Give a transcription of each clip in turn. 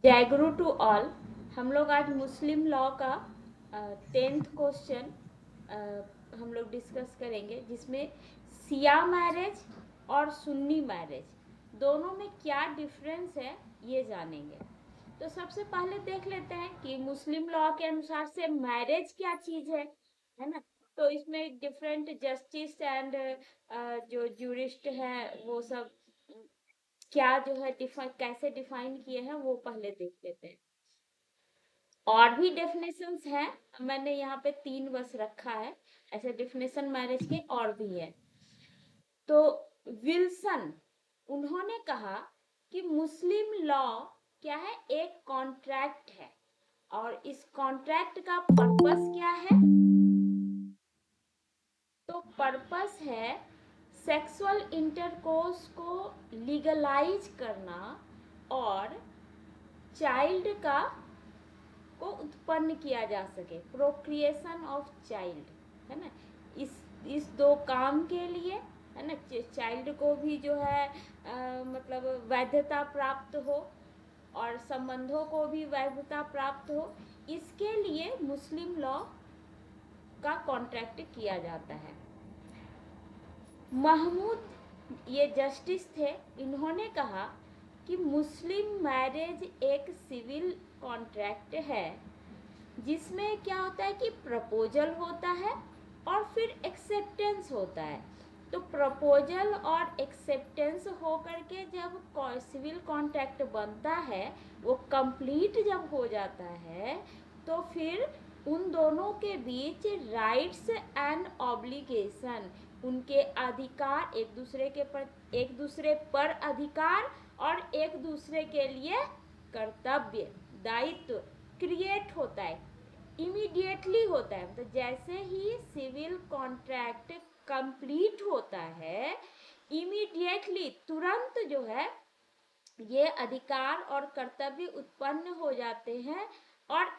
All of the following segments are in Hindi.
जय गुरु टू ऑल। हम लोग आज मुस्लिम लॉ का 10th क्वेश्चन हम लोग डिस्कस करेंगे, जिसमें सिया मैरिज और सुन्नी मैरिज दोनों में क्या डिफरेंस है ये जानेंगे। तो सबसे पहले देख लेते हैं कि मुस्लिम लॉ के अनुसार से मैरिज क्या चीज है ना। तो इसमें डिफरेंट जस्टिस एंड जो जूरिस्ट हैं वो सब क्या जो है कैसे डिफाइन किए हैं वो पहले देख लेते हैं। और भी डेफिनेशंस हैं, मैंने यहाँ पे 3 बस रखा है। ऐसे डेफिनेशन मैरिज के और भी है। तो विल्सन उन्होंने कहा कि मुस्लिम लॉ क्या है, एक कॉन्ट्रैक्ट है और इस कॉन्ट्रैक्ट का पर्पस क्या है। तो पर्पस है सेक्सुअल इंटरकोर्स को लीगलाइज करना और चाइल्ड का को उत्पन्न किया जा सके, प्रोक्रिएशन ऑफ चाइल्ड, है ना। इस दो काम के लिए, है ना, चाइल्ड को भी जो है मतलब वैधता प्राप्त हो और संबंधों को भी वैधता प्राप्त हो, इसके लिए मुस्लिम लॉ का कॉन्ट्रैक्ट किया जाता है। महमूद ये जस्टिस थे, इन्होंने कहा कि मुस्लिम मैरिज एक सिविल कॉन्ट्रैक्ट है जिसमें क्या होता है कि प्रपोजल होता है और फिर एक्सेप्टेंस होता है। तो प्रपोजल और एक्सेप्टेंस हो करके जब सिविल कॉन्ट्रैक्ट बनता है, वो कंप्लीट जब हो जाता है, तो फिर उन दोनों के बीच राइट्स एंड ऑब्लिगेशन, उनके अधिकार, एक दूसरे पर अधिकार और एक दूसरे के लिए कर्तव्य, दायित्व क्रिएट होता है, इमीडिएटली होता है। मतलब जैसे ही सिविल कॉन्ट्रैक्ट कंप्लीट होता है, इमीडिएटली तुरंत जो है ये अधिकार और कर्तव्य उत्पन्न हो जाते हैं। और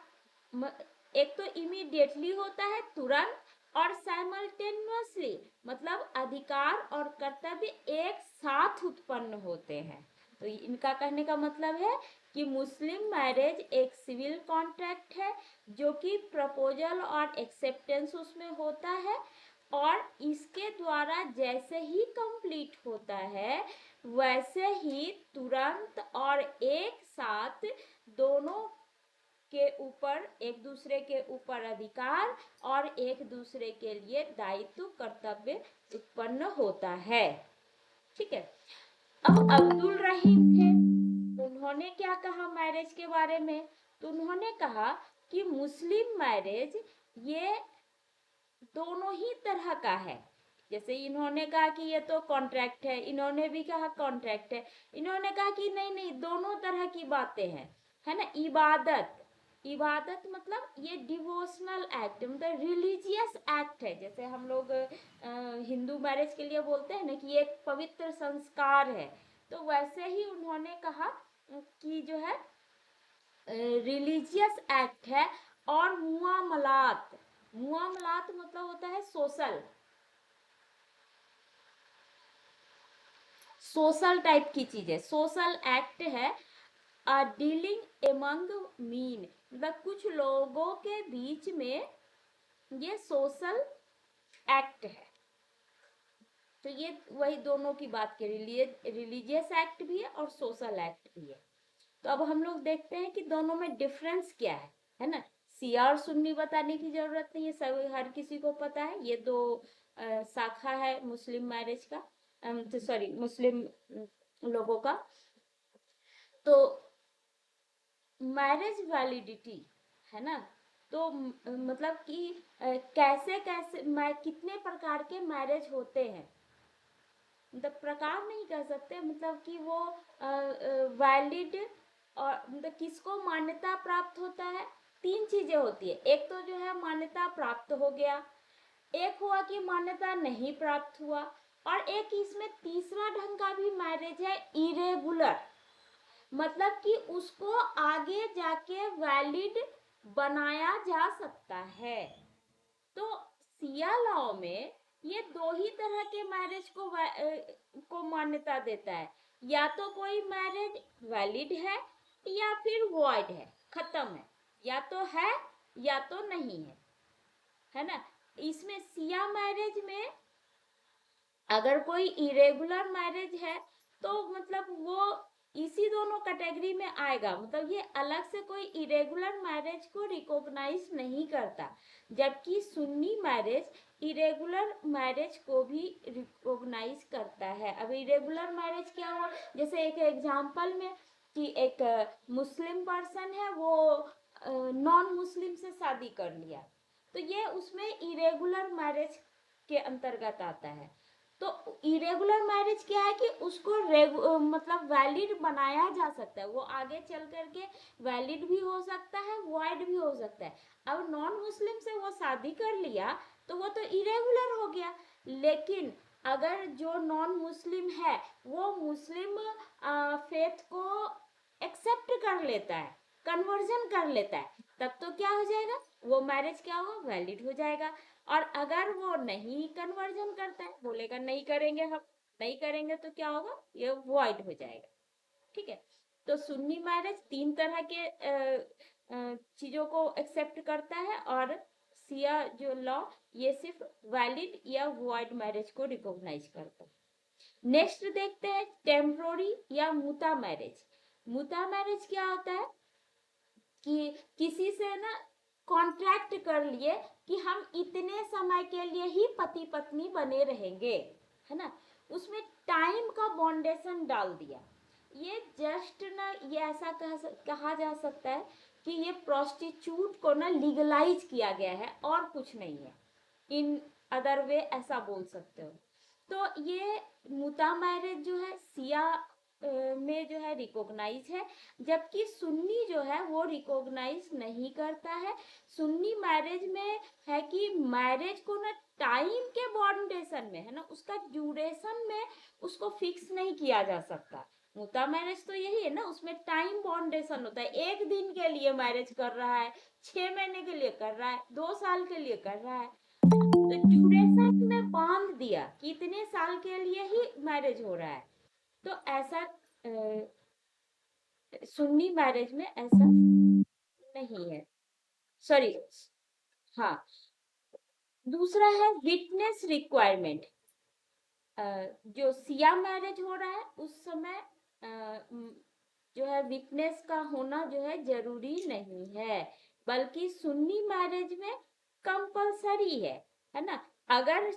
एक तो इमीडिएटली होता है, तुरंत, और साइमल्टेनियसली मतलब अधिकार और कर्तव्य एक साथ उत्पन्न होते हैं। तो इनका कहने का मतलब है कि मुस्लिम मैरिज एक सिविल कॉन्ट्रैक्ट है जो कि प्रपोजल और एक्सेप्टेंस उसमें होता है, और इसके द्वारा जैसे ही कंप्लीट होता है वैसे ही तुरंत और एक साथ दोनों के ऊपर, एक दूसरे के ऊपर अधिकार और एक दूसरे के लिए दायित्व कर्तव्य उत्पन्न होता है। ठीक है। अब अब्दुल रहीम थे, उन्होंने क्या कहा मैरिज के बारे में। तो उन्होंने कहा कि मुस्लिम मैरिज ये दोनों ही तरह का है। जैसे इन्होंने कहा कि ये तो कॉन्ट्रैक्ट है, इन्होंने भी कहा कॉन्ट्रैक्ट है, इन्होंने कहा कि नहीं नहीं दोनों तरह की बातें हैं, है ना। इबादत, इबादत मतलब ये डिवोशनल एक्ट, मतलब रिलीजियस एक्ट है। जैसे हम लोग हिंदू मैरिज के लिए बोलते हैं ना कि ये एक पवित्र संस्कार है, तो वैसे ही उन्होंने कहा कि जो है रिलीजियस एक्ट है। और मुआमलात, मुआमलात मतलब होता है सोशल, सोशल टाइप की चीज है, सोशल एक्ट है। डीलिंग एमंग मीन मतलब कुछ लोगों के बीच में ये सोशल एक्ट है। तो ये वही दोनों की बात की, रिलीजियस एक्ट भी है और सोशल एक्ट भी है। तो अब हम लोग देखते हैं कि दोनों में डिफरेंस क्या है ना। सिया और सुन्नी बताने की जरूरत नहीं है, सब हर किसी को पता है। ये दो शाखा है मुस्लिम मैरिज का, सॉरी मुस्लिम लोगों का। तो मैरिज वैलिडिटी, है ना। तो मतलब कि कैसे कैसे कितने प्रकार के मैरिज होते हैं, मतलब प्रकार नहीं कह सकते, मतलब कि वो वैलिड और मतलब किसको मान्यता प्राप्त होता है। 3 चीजें होती है, एक तो जो है मान्यता प्राप्त हो गया, एक हुआ कि मान्यता नहीं प्राप्त हुआ, और एक इसमें तीसरा ढंग का भी मैरिज है, इरेगुलर, मतलब कि उसको आगे जाके वैलिड बनाया जा सकता है। तो सिया लॉ में ये दो ही तरह के मैरिज को मान्यता देता है। या तो कोई मैरिज वैलिड है या फिर वॉइड खत्म है, या तो है या तो नहीं है ना। इसमें सिया मैरिज में अगर कोई इरेगुलर मैरिज है तो मतलब वो इसी दोनों कैटेगरी में आएगा, मतलब ये अलग से कोई इरेगुलर मैरिज को रिकॉग्नाइज नहीं करता, जबकि सुन्नी मैरिज इरेगुलर मैरिज को भी रिकॉग्नाइज करता है। अब इरेगुलर मैरिज क्या हुआ, जैसे एक एग्जांपल में कि एक मुस्लिम पर्सन है, वो नॉन मुस्लिम से शादी कर लिया, तो ये उसमें इरेगुलर मैरिज के अंतर्गत आता है। तो इरेगुलर मैरिज क्या है कि उसको मतलब वैलिड बनाया जा सकता है, वो आगे चल करके वैलिड भी हो सकता है, वॉइड भी हो सकता है। अब नॉन मुस्लिम से वो शादी कर लिया तो वो तो इरेगुलर हो गया, लेकिन अगर जो नॉन मुस्लिम है वो मुस्लिम फेथ को एक्सेप्ट कर लेता है, कन्वर्जन कर लेता है, तब तो क्या हो जाएगा, वो मैरिज क्या होगा, वैलिड हो जाएगा। और अगर वो नहीं कन्वर्जन करता है, बोलेगा नहीं करेंगे, हम नहीं करेंगे, तो क्या होगा, ये वॉइड हो जाएगा। ठीक है। तो सुन्नी मैरिज 3 तरह के चीजों को एक्सेप्ट करता है, और सिया जो लॉ ये सिर्फ वैलिड या वॉइड मैरिज को रिकॉग्नाइज करता है। नेक्स्ट देखते हैं टेम्पोररी या मुता मैरिज। मुता मैरिज क्या होता है कि किसी से ना कॉन्ट्रैक्ट कर लिए कि हम इतने समय के लिए ही पति पत्नी बने रहेंगे, है ना, उसमें टाइम का बाउंडेशन डाल दिया। ये जस्ट ना ये ऐसा कहा जा सकता है कि ये प्रोस्टिट्यूट को ना लीगलाइज किया गया है, और कुछ नहीं है, इन अदर वे ऐसा बोल सकते हो। तो ये मुता मैरिज जो है सिया में जो है रिकॉग्नाइज है, जबकि सुन्नी जो है वो रिकॉग्नाइज नहीं करता है। सुन्नी मैरिज में है कि मैरिज को ना टाइम के बाउंडेशन में, है ना, उसका ड्यूरेशन में उसको फिक्स नहीं किया जा सकता। मुता मैरिज तो यही है ना, उसमें टाइम बाउंडेशन होता है, 1 दिन के लिए मैरिज कर रहा है, 6 महीने के लिए कर रहा है, 2 साल के लिए कर रहा है, तो ड्यूरेशन में बांध दिया कि इतने साल के लिए ही मैरिज हो रहा है। तो ऐसा सुन्नी मैरिज में ऐसा नहीं है, सॉरी। हाँ, दूसरा है विटनेस रिक्वायरमेंट। जो सिया मैरिज हो रहा है उस समय जो है विटनेस का होना जो है जरूरी नहीं है, बल्कि सुन्नी मैरिज में कंपलसरी है ना। अगर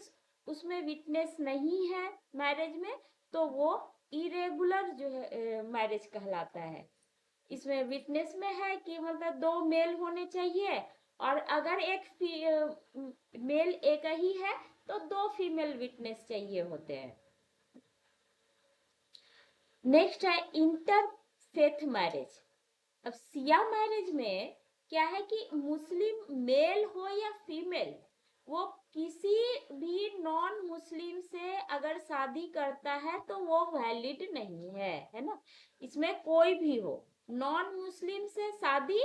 उसमें विटनेस नहीं है मैरिज में, तो वो इरेगुलर जो है मैरिज कहलाता है। इसमें विटनेस में है कि मतलब 2 मेल होने चाहिए, और अगर एक मेल एक ही है तो 2 फीमेल विटनेस चाहिए होते हैं। नेक्स्ट है इंटर फेथ मैरिज। अब सिया मैरिज में क्या है कि मुस्लिम मेल हो या फीमेल, वो किसी भी नॉन मुस्लिम से अगर शादी करता है तो वो वैलिड नहीं है ना। इसमें कोई भी हो, नॉन मुस्लिम से शादी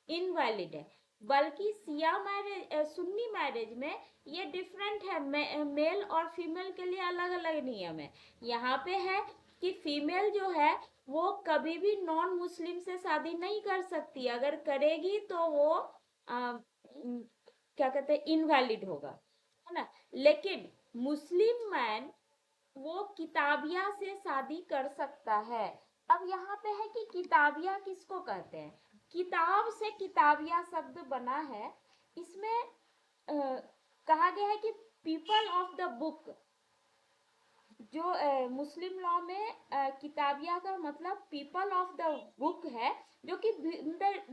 इनवैलिड है, बल्कि सिया मैरिज सुन्नी मैरिज में ये डिफरेंट है, मेल और फीमेल के लिए अलग अलग नियम है। यहाँ पे है कि फीमेल जो है वो कभी भी नॉन मुस्लिम से शादी नहीं कर सकती, अगर करेगी तो वो क्या कहते हैं, इनवैलिड होगा, है ना। लेकिन मुस्लिम मैन वो किताबिया से शादी कर सकता है। अब यहाँ पे है कि किताबिया किसको कहते हैं, किताब से किताबिया शब्द बना है, इसमें कहा गया है कि पीपल ऑफ द बुक। जो मुस्लिम लॉ में किताबिया का मतलब पीपल ऑफ द बुक है, जो कि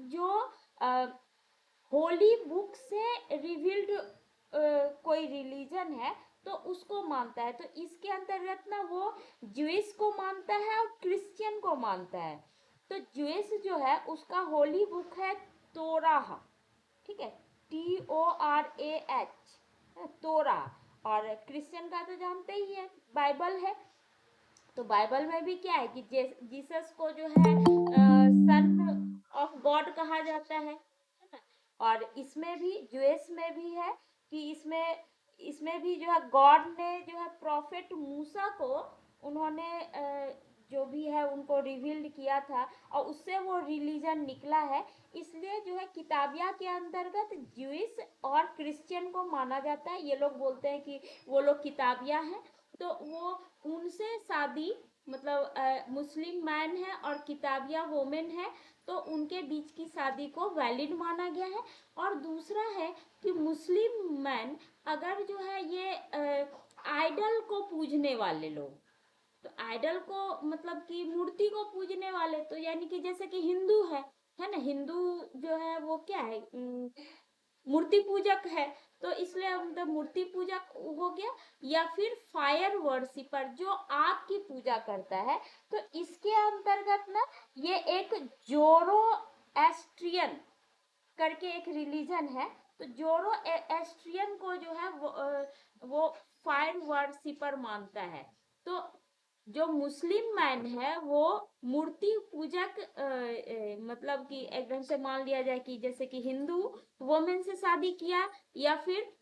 जो होली बुक से रिवील्ड कोई रिलीजन है तो उसको मानता है। तो इसके अंतर्गत ना वो ज्यूइश को मानता है और क्रिश्चियन को मानता है। तो ज्यूइश जो है उसका होली बुक है तोराह, ठीक है, TORAH, तोरा। और क्रिश्चियन का तो जानते ही है, बाइबल है। तो बाइबल में भी क्या है कि जीसस को जो है सन ऑफ गॉड कहा जाता है ना। और इसमें भी यूएस में भी है कि इसमें भी जो है गॉड ने जो है प्रॉफेट मूसा को उन्होंने जो भी है उनको रिवील्ड किया था और उससे वो रिलीजन निकला है। इसलिए जो है किताबिया के अंतर्गत ज्यूइश और क्रिश्चियन को माना जाता है। ये लोग बोलते हैं कि वो लोग किताबिया हैं, तो वो उनसे शादी मतलब मुस्लिम मैन है और किताबिया वोमेन है, तो उनके बीच की शादी को वैलिड माना गया है। और दूसरा है कि मुस्लिम मैन अगर जो है ये आइडल को पूजने वाले लोग, तो आइडल को मतलब कि मूर्ति को पूजने वाले, तो यानी कि जैसे कि हिंदू है ना, हिंदू जो है वो क्या है, मूर्ति पूजक है, तो इसलिए मतलब मूर्ति पूजक हो गया। या फिर फायर वर्शिपर जो आग की पूजा करता है, तो इसके अंतर्गत ना ये एक जोरो एस्ट्रियन करके एक रिलीजन है। तो जोरो एस्ट्रियन को जो है वो फायर वर्शिपर मानता है। तो जो मुस्लिम मैन है वो मूर्ति पूजक मतलब कि एकदम से मान लिया जाए कि जैसे कि हिंदू वोमेन से शादी किया या फिर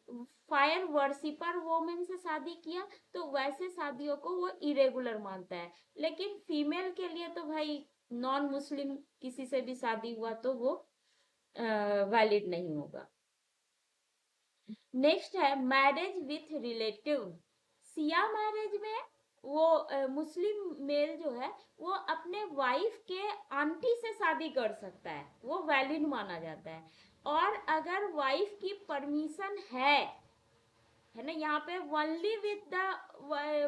फायर वर्शिपर वोमेन से शादी किया, तो वैसे शादियों को वो इरेगुलर मानता है। लेकिन फीमेल के लिए तो भाई नॉन मुस्लिम किसी से भी शादी हुआ तो वो वैलिड नहीं होगा। नेक्स्ट है marriage with relative. Siya marriage में वो मुस्लिम मेल जो है वो अपने वाइफ के आंटी से शादी कर सकता है, वो वैलिड माना जाता है। और अगर वाइफ की परमिशन है ना, यहाँ पे only with the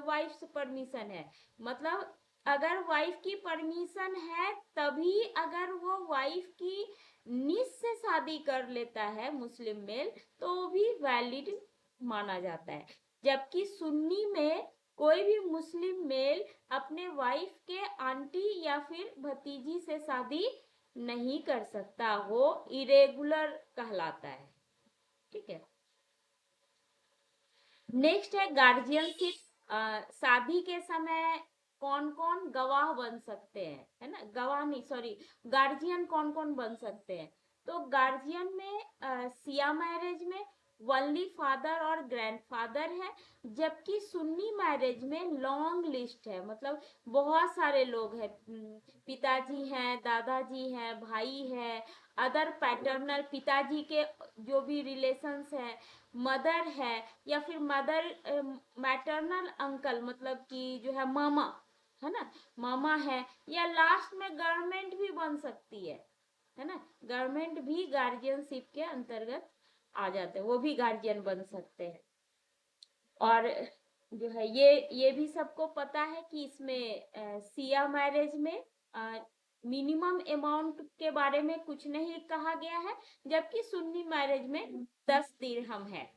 wife permission है, मतलब अगर वाइफ की परमिशन है तभी अगर वो वाइफ की निस से शादी कर लेता है मुस्लिम मेल, तो भी वैलिड माना जाता है। जबकि सुन्नी में कोई भी मुस्लिम मेल अपने वाइफ के आंटी या फिर भतीजी से शादी नहीं कर सकता, वो इरेगुलर कहलाता है। ठीक है। नेक्स्ट है गार्जियनशिप। शादी के समय कौन कौन गवाह बन सकते हैं, है ना, गवाह नहीं सॉरी, गार्जियन कौन कौन बन सकते हैं। तो गार्जियन में सिया मैरिज में ओनली फादर और ग्रैंडफादर है। जबकि सुन्नी मैरिज में लॉन्ग लिस्ट है, मतलब बहुत सारे लोग हैं, पिताजी हैं, दादाजी हैं, भाई है, अदर पैटर्नल पिताजी के जो भी रिलेशंस हैं, मदर है, या फिर मदर मैटरनल अंकल मतलब कि जो है मामा, है ना, मामा है, या लास्ट में गवर्नमेंट भी बन सकती है ना, गवर्नमेंट भी गार्जियनशिप के अंतर्गत आ जाते हैं, वो भी गार्जियन बन सकते हैं। और जो है ये भी सबको पता है कि इसमें सिया मैरिज में मिनिमम अमाउंट के बारे में कुछ नहीं कहा गया है, जबकि सुन्नी मैरिज में 10 दिरहम है।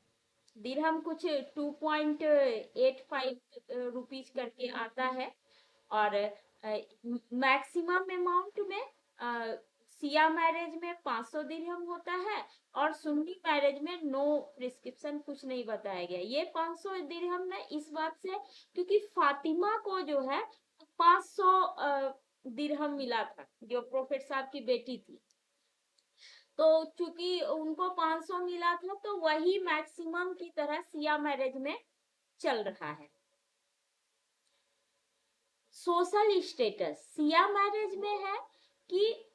दिरहम कुछ 2.85 रुपीज करके आता है। और मैक्सिमम अमाउंट में सिया मैरिज में 500 दिरहम होता है, और सुन्नी मैरिज में नो प्रिस्क्रिप्शन, कुछ नहीं बताया गया। ये 500 दिरहम ना इस बात से क्योंकि फातिमा को जो है 500 दिरहम मिला था, जो प्रोफेट साहब की बेटी थी, तो चूंकि उनको 500 मिला था तो वही मैक्सिमम की तरह सिया मैरिज में चल रहा है। सोशल स्टेटस सिया मैरिज में है कि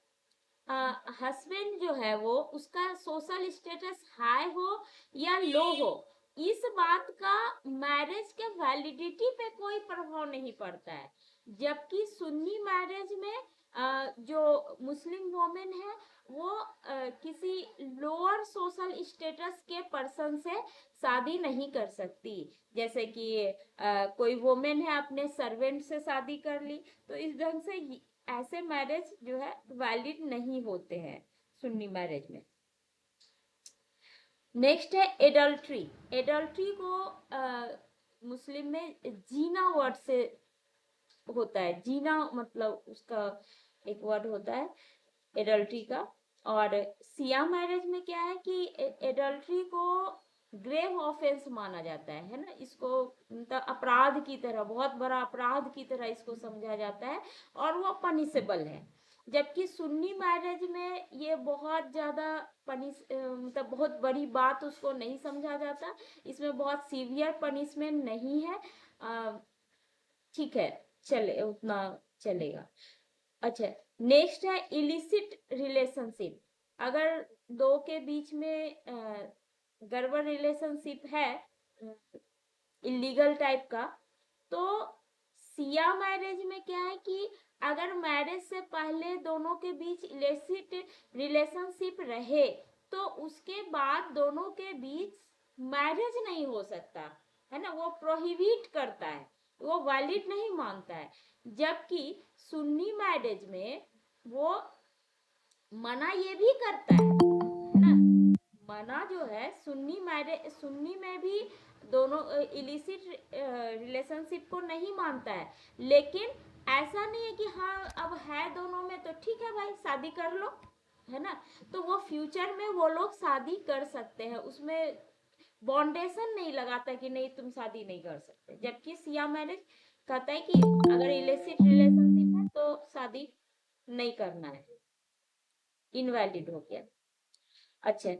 हस्बैंड जो है वो उसका सोशल स्टेटस हाई हो या लो हो, इस बात का मैरिज के वैलिडिटी पे कोई प्रभाव नहीं पड़ता है। जबकि सुन्नी मैरिज में जो मुस्लिम वोमेन है वो किसी लोअर सोशल स्टेटस के पर्सन से शादी नहीं कर सकती। जैसे कि कोई वोमेन है अपने सर्वेंट से शादी कर ली, तो इस ढंग से ऐसे मैरिज जो है वैलिड नहीं होते हैं सुन्नी मैरिज में। नेक्स्ट है एडल्ट्री। एडल्ट्री को मुस्लिम में जीना वर्ड से होता है, जीना मतलब उसका एक वर्ड होता है एडल्ट्री का। और सिया मैरिज में क्या है कि एडल्ट्री को ग्रेव ऑफेंस माना जाता है ना, इसको मतलब अपराध की तरह, बहुत बड़ा अपराध की तरह इसको समझा जाता है और वो पनिशेबल है। जबकि सुन्नी मैरिज में ये बहुत ज्यादा मतलब बहुत बड़ी बात उसको नहीं समझा जाता, इसमें बहुत सीवियर पनिशमेंट नहीं है। ठीक है, चले उतना चलेगा। अच्छा, नेक्स्ट है इलिसिट रिलेशनशिप। अगर दो के बीच में गड़बड़ रिलेशनशिप है, इलीगल टाइप का, तो सिया मैरिज में क्या है कि अगर मैरिज से पहले दोनों के बीच इलिसिट रिलेशनशिप रहे तो उसके बाद दोनों के बीच मैरिज नहीं हो सकता है ना, वो प्रोहिबिट करता है, वो वैलिड नहीं मानता है। जबकि सुन्नी मैरिज में वो मना ये भी करता है ना, मना जो है सुन्नी मैरिज, सुन्नी में भी दोनों इलिसिट रिलेशनशिप को नहीं मानता है। लेकिन ऐसा नहीं है कि हाँ अब है दोनों में तो ठीक है भाई शादी कर लो, है ना, तो वो फ्यूचर में वो लोग शादी कर सकते हैं, उसमें बाउंडेशन नहीं लगाता कि नहीं तुम शादी नहीं कर सकते। जबकि सिया मैरिज कहता है कि अगर इलिसिट रिलेशनशिप है तो शादी नहीं करना है, इनवैलिड हो गया। अच्छा,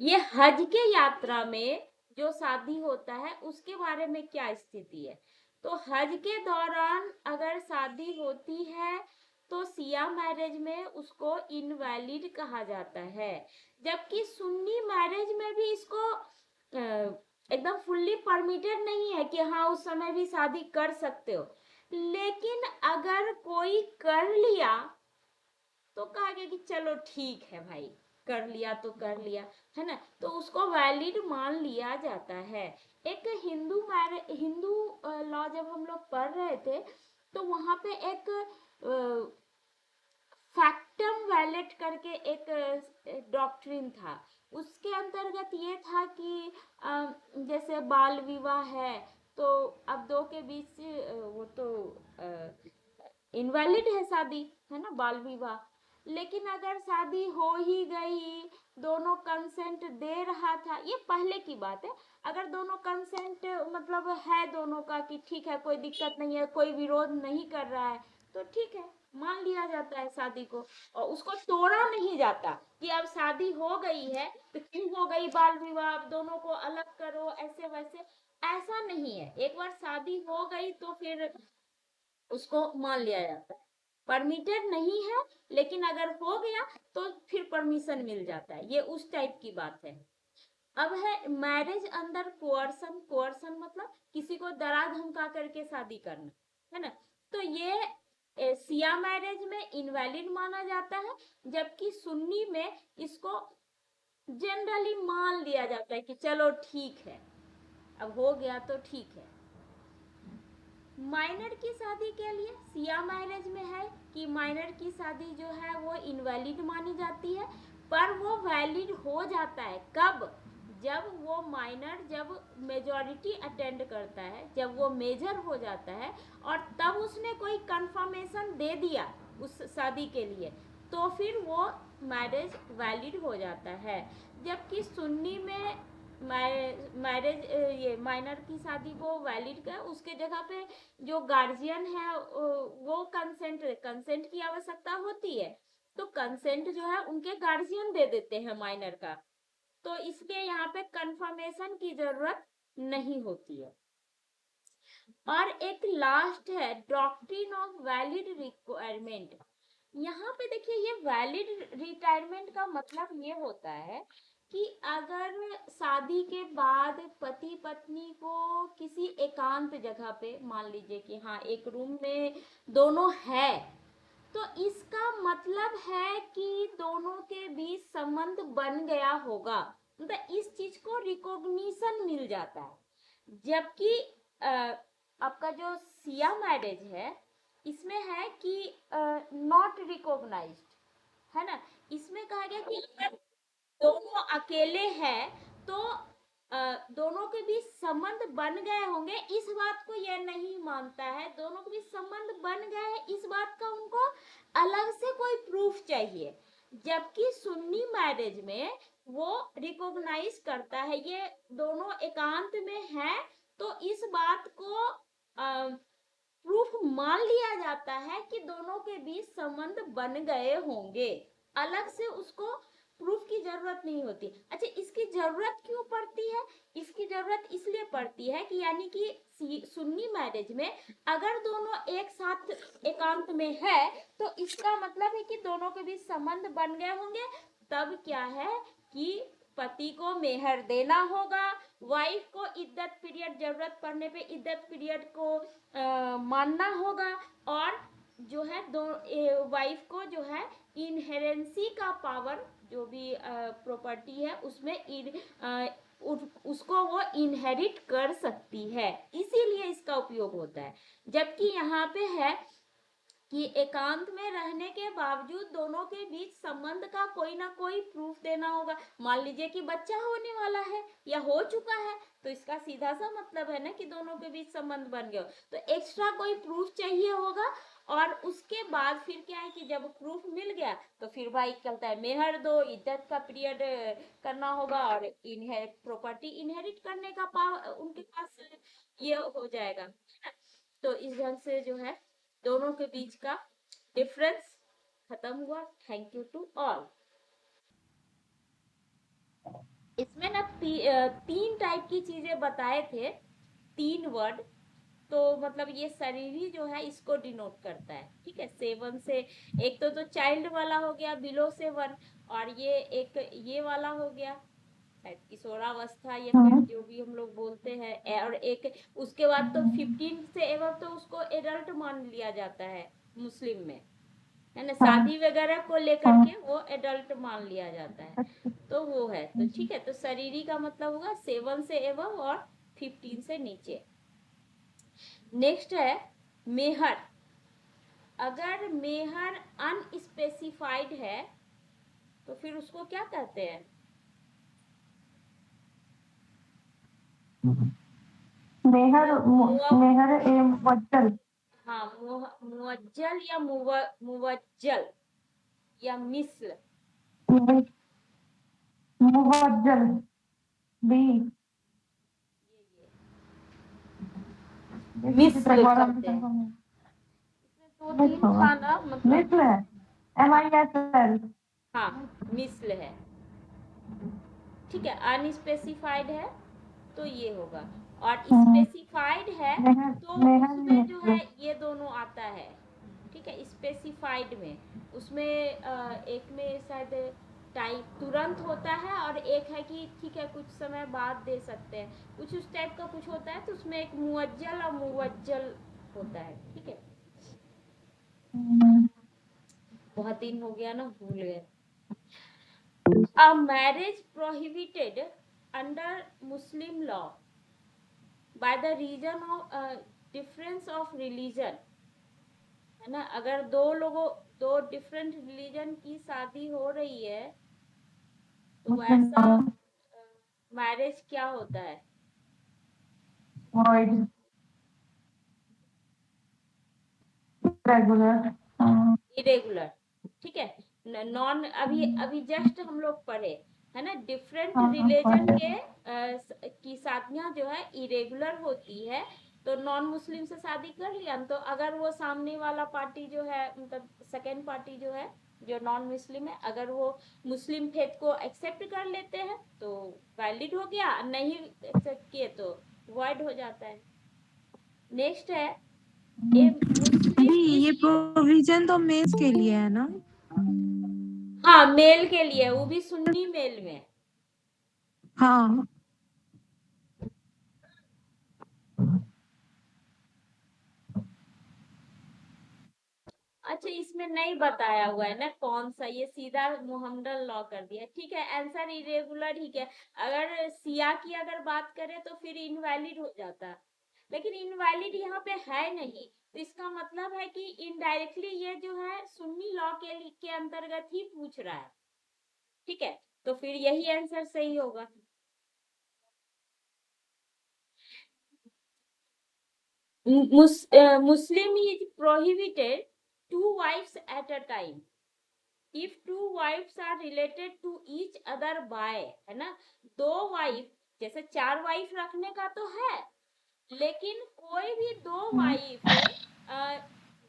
ये हज के यात्रा में जो शादी होता है उसके बारे में क्या स्थिति है? तो हज के दौरान अगर शादी होती है तो सिया मैरिज में उसको इनवैलिड कहा जाता है। जबकि सुन्नी मैरिज में भी इसको एकदम फुल्ली परमिटेड नहीं है कि हाँ उस समय भी शादी कर सकते हो। लेकिन अगर कोई कर लिया तो कहा गया कि चलो ठीक है भाई, कर लिया तो कर लिया, है ना, तो उसको वैलिड मान लिया जाता है। एक हिंदू लॉ जब हम लोग पढ़ रहे थे तो वहां पे एक फैक्टम वैलिड करके एक डॉक्ट्रिन था। उसके अंतर्गत ये था कि जैसे बाल विवाह है तो अब दो के बीच वो तो इनवैलिड है शादी, है ना, बाल विवाह। लेकिन अगर शादी हो ही गई, दोनों कंसेंट दे रहा था, ये पहले की बात है, अगर दोनों कंसेंट मतलब है दोनों का कि ठीक है कोई दिक्कत नहीं है, कोई विरोध नहीं कर रहा है, तो ठीक है मान लिया जाता है शादी को, और उसको तोड़ा नहीं जाता कि अब शादी हो गई है तो क्यों हो गई बाल विवाह, अब दोनों को अलग करो ऐसे वैसे, ऐसा नहीं है। एक बार शादी हो गई तो फिर उसको मान लिया जाता है, परमिटेड नहीं है, लेकिन अगर हो गया तो फिर परमिशन मिल जाता है, ये उस टाइप की बात है। अब है मैरिज अंडर कोअर्सन। कोअर्सन मतलब किसी को डरा धमका करके शादी करना, है ना, तो ये सिया मैरिज में इनवैलिड माना जाता है। जबकि सुन्नी में इसको जनरली मान लिया जाता है कि चलो ठीक है, अब हो गया तो ठीक है। माइनर की शादी के लिए सिया मैरिज में है कि माइनर की शादी जो है वो इनवैलिड मानी जाती है, पर वो वैलिड हो जाता है कब? जब वो माइनर जब मेजॉरिटी अटेंड करता है, जब वो मेजर हो जाता है और तब उसने कोई कंफर्मेशन दे दिया उस शादी के लिए, तो फिर वो मैरिज वैलिड हो जाता है। जबकि सुन्नी में मैरिज ये माइनर की शादी को वैलिड कर, उसके जगह पे जो गार्जियन है वो कंसेंट की आवश्यकता होती है, तो कंसेंट जो है उनके गार्जियन दे देते हैं माइनर का, तो इसलिए यहाँ पे कंफर्मेशन की जरूरत नहीं होती है। और एक लास्ट है डॉक्ट्रिन ऑफ वैलिड रिक्वायरमेंट। यहाँ पे देखिए ये वैलिड रिटायरमेंट का मतलब ये होता है कि अगर शादी के बाद पति पत्नी को किसी एकांत जगह पे, मान लीजिए कि हाँ एक रूम में दोनों है, तो इसका मतलब है कि दोनों के बीच संबंध बन गया होगा, मतलब इस चीज को रिकॉग्निशन मिल जाता है। जबकि आपका जो सिया मैरिज है इसमें है कि नॉट रिकॉग्नाइज्ड, है ना, इसमें कहा गया कि अगर दोनों अकेले हैं तो दोनों के बीच संबंध बन गए होंगे, इस बात को यह नहीं मानता है, दोनों के बीच संबंध बन गए हैं इस बात का उनको अलग से कोई प्रूफ चाहिए। जबकि सुन्नी मैरिज में वो रिकॉग्नाइज करता है ये दोनों एकांत में हैं, तो इस बात को प्रूफ मान लिया जाता है कि दोनों के बीच संबंध बन गए होंगे, अलग से उसको प्रूफ की जरूरत नहीं होती। अच्छा, इसकी जरूरत क्यों पड़ती है? इसकी जरूरत इसलिए पड़ती है कि यानी कि सुन्नी मैरिज में अगर दोनों एक साथ एकांत में है तो इसका मतलब है कि दोनों के बीच संबंध बन गए होंगे। तब क्या है कि पति को मेहर देना होगा, वाइफ को इद्दत पीरियड, जरूरत पड़ने पे इद्दत पीरियड को मानना होगा, और जो है दो वाइफ को जो है इनहेरेंसी का पावर, जो भी प्रॉपर्टी है उसमें उसको वो इनहेरिट कर सकती है, इसीलिए इसका उपयोग होता है। जबकि यहाँ पे है कि एकांत में रहने के बावजूद दोनों के बीच संबंध का कोई ना कोई प्रूफ देना होगा। मान लीजिए कि बच्चा होने वाला है या हो चुका है, तो इसका सीधा सा मतलब है ना कि दोनों के बीच संबंध बन गया, तो एक्स्ट्रा कोई प्रूफ चाहिए होगा। और उसके बाद फिर क्या है कि जब प्रूफ मिल गया तो फिर भाई कहता है मेहर दो, इद्दत का पीरियड करना होगा, और प्रॉपर्टी इनहेरिट करने का पावर उनके पास ये हो जाएगा। तो इस ढंग से जो है दोनों के बीच का डिफरेंस खत्म हुआ। Thank you to all. इसमें ना तीन टाइप की चीजें बताए थे, तीन वर्ड। तो मतलब ये शरीरी जो है इसको डिनोट करता है, ठीक है, 7 से। एक तो चाइल्ड वाला हो गया बिलो 7, और ये एक ये वाला हो गया शायद किशोरावस्था, या फिर जो भी हम लोग बोलते हैं। और एक उसके बाद तो 15 से एवं तो उसको एडल्ट मान लिया जाता है मुस्लिम में, है ना, शादी वगैरह को लेकर के वो एडल्ट मान लिया जाता है। तो वो है, तो ठीक है, तो शरीरी का मतलब होगा 7 से एवं और 15 से नीचे। नेक्स्ट है मेहर। अगर मेहर अनस्पेसिफाइड है तो फिर उसको क्या कहते हैं? मेहर मेहर ए मुवज्जल। हाँ, मुवज्जल या मुवज्जल या मिस्ल। मुवज्जल बी। मिस्ल कहते हैं। इसमें दो तीन था ना, मतलब मिस्ल है, MISL। हाँ, मिस्ल है, ठीक है। अनस्पेसिफाइड है तो ये होगा, और स्पेसिफाइड है तो उसमें जो है ये दोनों आता है, ठीक है। स्पेसिफाइड में उसमें एक में शायद टाइप तुरंत होता है, और एक है कि ठीक है कुछ समय बाद दे सकते हैं, कुछ उस टाइप का कुछ होता है। तो उसमें एक मुअज्जल और मुवज्जल होता है, ठीक है। बहुत दिन हो गया ना, भूल गए। A marriage prohibited under Muslim law by the reason of difference of religion, है ना। अगर दो डिफरेंट रिलीजन की शादी हो रही है तो वैसा मैरिज क्या होता है? रेगुलर। इरेगुलर, ठीक है। नॉन, अभी अभी जस्ट हम लोग पढ़े, है ना, डिफरेंट रिलीजन के की शादियां जो है इरेगुलर होती है। तो नॉन मुस्लिम से शादी कर लिया तो अगर वो सामने वाला पार्टी जो है, मतलब सेकेंड पार्टी जो है, जो नॉन मुस्लिम है, अगर वो मुस्लिम फेथ को एक्सेप्ट कर लेते हैं तो वैलिड हो गया, नहीं एक्सेप्ट किए तो वॉइड हो जाता है। नेक्स्ट है ए मुस्लिम ये प्रोविजन तो मेल्स के लिए है ना? हाँ, मेल के लिए, वो भी सुन्नी मेल में। हाँ। अच्छा, इसमें नहीं बताया हुआ है ना कौन सा, ये सीधा मोहम्मदन लॉ कर दिया, ठीक है। आंसर इरेगुलर, ठीक है। अगर सिया की अगर बात करें तो फिर इनवैलिड हो जाता, लेकिन इनवैलिड यहाँ पे है नहीं, तो इसका मतलब है कि इनडायरेक्टली ये जो है सुन्नी लॉ के अंतर्गत ही पूछ रहा है, ठीक है। तो फिर यही आंसर सही होगा। Muslim is prohibited two wives at a time if two wives are related to each other by, है ना। दो वाइफ, जैसे 4 वाइफ रखने का तो है, लेकिन कोई भी दो वाइफ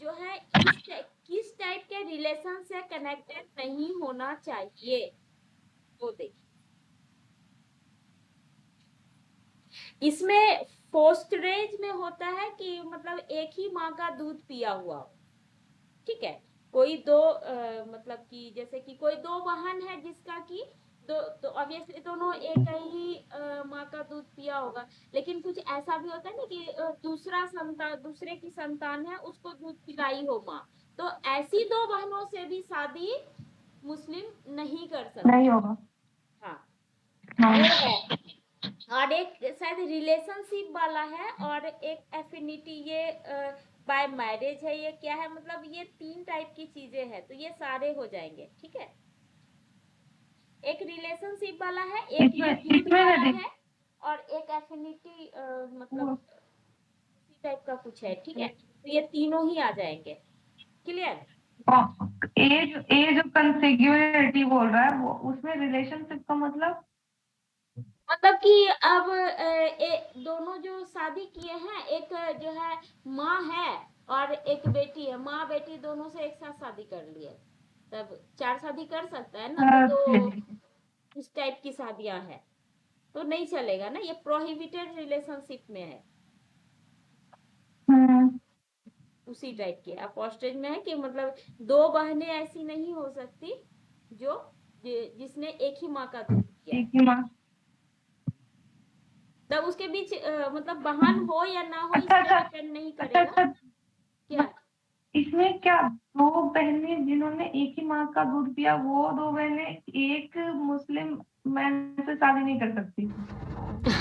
जो है किस टाइप के रिलेशन से कनेक्टेड नहीं होना चाहिए, वो देखिए, इसमें फोस्टरेज में होता है कि मतलब एक ही माँ का दूध पिया हुआ हो, ठीक है। कोई दो मतलब कि जैसे कि कोई दो बहन है जिसका कि दो, तो ऑब्वियसली दोनों एक ही माँ का दूध पिया होगा। लेकिन कुछ ऐसा भी होता है ना कि दूसरे की संतान है, उसको दूध पिलाई हो माँ, तो ऐसी दो बहनों से भी शादी मुस्लिम नहीं कर सकते। नहीं होगा। हाँ, हाँ। वो है। और एक शायद रिलेशनशिप वाला है, और एक एफिनिटी, ये बाय मैरिज है, ये क्या है, मतलब ये 3 टाइप की चीजें हैं, तो ये सारे हो जाएंगे, ठीक है। एक रिलेशनशिप वाला है, एक ये दूध इसमें वाला ना है, और एक एफिनिटी मतलब इसी टाइप का कुछ है, ठीक है। तो ये तीनों ही आ जाएंगे। क्लियर? एज एज कंसिग्युइटी बोल रहा है वो, उसमें रिलेशनशिप का मतलब कि अब दोनों जो शादी किए हैं, एक जो है माँ है और एक बेटी है, माँ बेटी दोनों से एक साथ शादी कर लिए, तब 4 शादी कर सकता है ना, तो इस टाइप की शादियां हैं, तो नहीं चलेगा ना, ये प्रोहिबिटेड रिलेशनशिप में है, उसी टाइप की। अपोस्टेज में है कि मतलब 2 बहनें ऐसी नहीं हो सकती जो जिसने एक ही माँ का दूध किया है, एक ही माँ। तब उसके बीच मतलब बहन हो या ना हो, इस अच्छा पर अच्छा डिपेंड नहीं अच्छा करेगा। अच्छा, क्या? इसमें क्या दो बहनें जिन्होंने एक ही माँ का दूध पिया, वो दो बहनें एक मुस्लिम मैन से शादी नहीं कर सकती?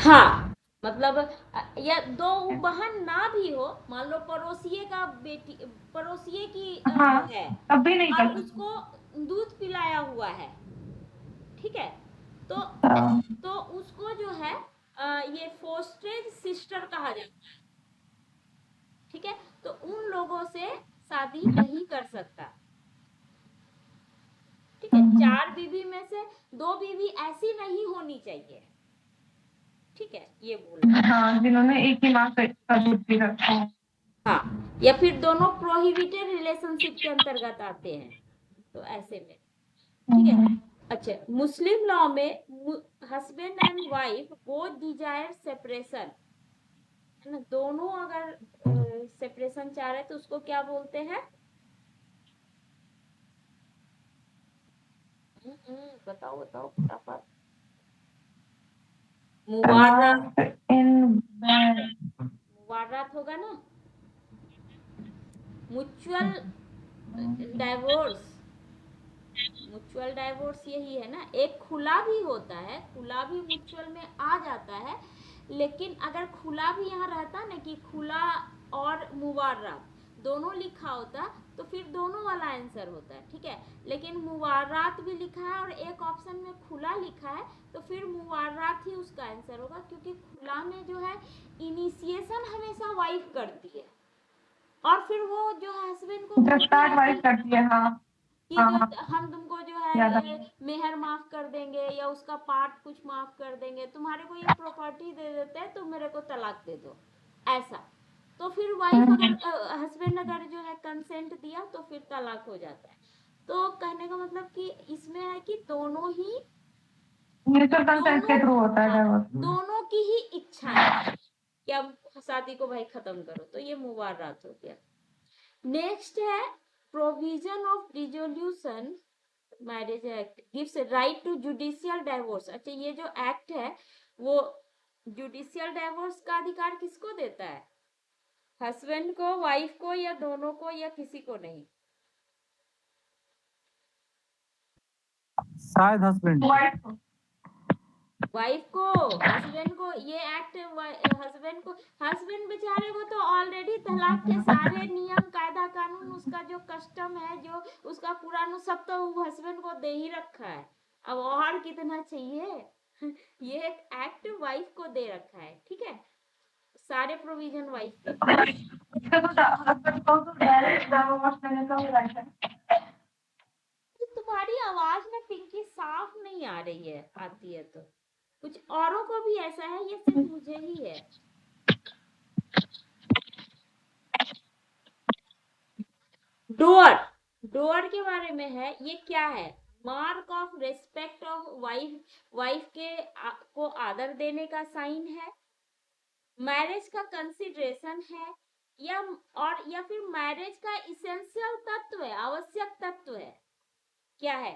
हाँ, मतलब या 2 बहन ना भी हो, मान लो पड़ोसिए का बेटी, पड़ोसिए की हाँ, है, तब भी नहीं और कर सकती। उसको दूध पिलाया हुआ है, ठीक है, तो हाँ। तो उसको जो है ये फोस्टेज सिस्टर कहा जाता है, ठीक है। तो उन लोगों से शादी नहीं कर सकता, ठीक है। 4 बीवी में से 2 बीवी ऐसी नहीं होनी चाहिए, ठीक है, ये बोल रहा है। हाँ, जिन्होंने एक ही माँ का दूध पी रखा है। हाँ, या फिर दोनों प्रोहिबिटेड रिलेशनशिप के अंतर्गत आते हैं, तो ऐसे में, ठीक है। अच्छा, मुस्लिम लॉ में husband and wife both desire separation, है ना, दोनों अगर सेपरेशन चाह रहे तो उसको क्या बोलते हैं? बताओ बताओ फटाफट। मुवारत, इन मुवारत होगा ना, म्यूचुअल डाइवोर्स, म्यूचुअल डाइवोर्स यही है ना। एक खुला भी होता है, खुला भी म्यूचुअल में आ जाता है, लेकिन अगर खुला भी यहाँ रहता ना कि खुला और मुवार्रात दोनों लिखा होता, तो फिर दोनों वाला आंसर होता है, ठीक है। लेकिन मुवार्रात भी लिखा है और एक ऑप्शन में खुला लिखा है, तो फिर मुवार्रात ही उसका आंसर होगा, क्योंकि खुला में जो है इनिशिएशन हमेशा वाइफ करती है, और फिर वो जो है हस्बैंड को बोलती स्टार्ट है वाइज करती है। हाँ कि हाँ जो हाँ, हम तुमको जो याद आ है गया। मेहर माफ कर देंगे, या उसका पार्ट कुछ माफ कर देंगे, तुम्हारे को ये प्रॉपर्टी दे देते हैं, तुम मेरे को तलाक दे दो, ऐसा। तो फिर वाइफ अगर हस्बैंड अगर जो है कंसेंट दिया, तो फिर तलाक हो जाता है। तो कहने का मतलब कि इसमें है कि दोनों ही, म्यूचुअल कंसेंट दोनों, के थ्रू होता है हाँ, डाइवोर्स। दोनों की ही इच्छा है कि अब शादी को भाई खत्म करो, तो ये मुबारक हो गया। नेक्स्ट है provision of resolution marriage act gives right to judicial divorce. अच्छा, ये जो एक्ट है वो जुडिशियल डाइवोर्स का अधिकार किसको देता है? हस्बैंड को, वाइफ को, या दोनों को, या किसी को नहीं? शायद हस्बैंड। वाइफ को, हस्बैंड को, ये एक्ट हस्बैंड को, हस्बैंड बेचारे को तो ऑलरेडी तलाक के सारे नियम कायदा कानून, उसका जो कस्टम है, जो उसका पुराना सब, तो हस्बैंड को दे ही रखा है, अब और कितना चाहिए? ये एक एक्ट वाइफ को दे रखा है, ठीक है, सारे प्रोविजन वाइफ के। तुम्हारी आवाज में पिंकी साफ नहीं आ रही है, आती है तो कुछ औरों को भी ऐसा है, ये सिर्फ मुझे ही है? डोअर, डोअर के बारे में है, ये क्या है? Mark of respect of wife के को आदर देने का साइन है, मैरिज का कंसिडरेशन है, या फिर मैरिज का इसेंशियल तत्व है, आवश्यक तत्व है, क्या है?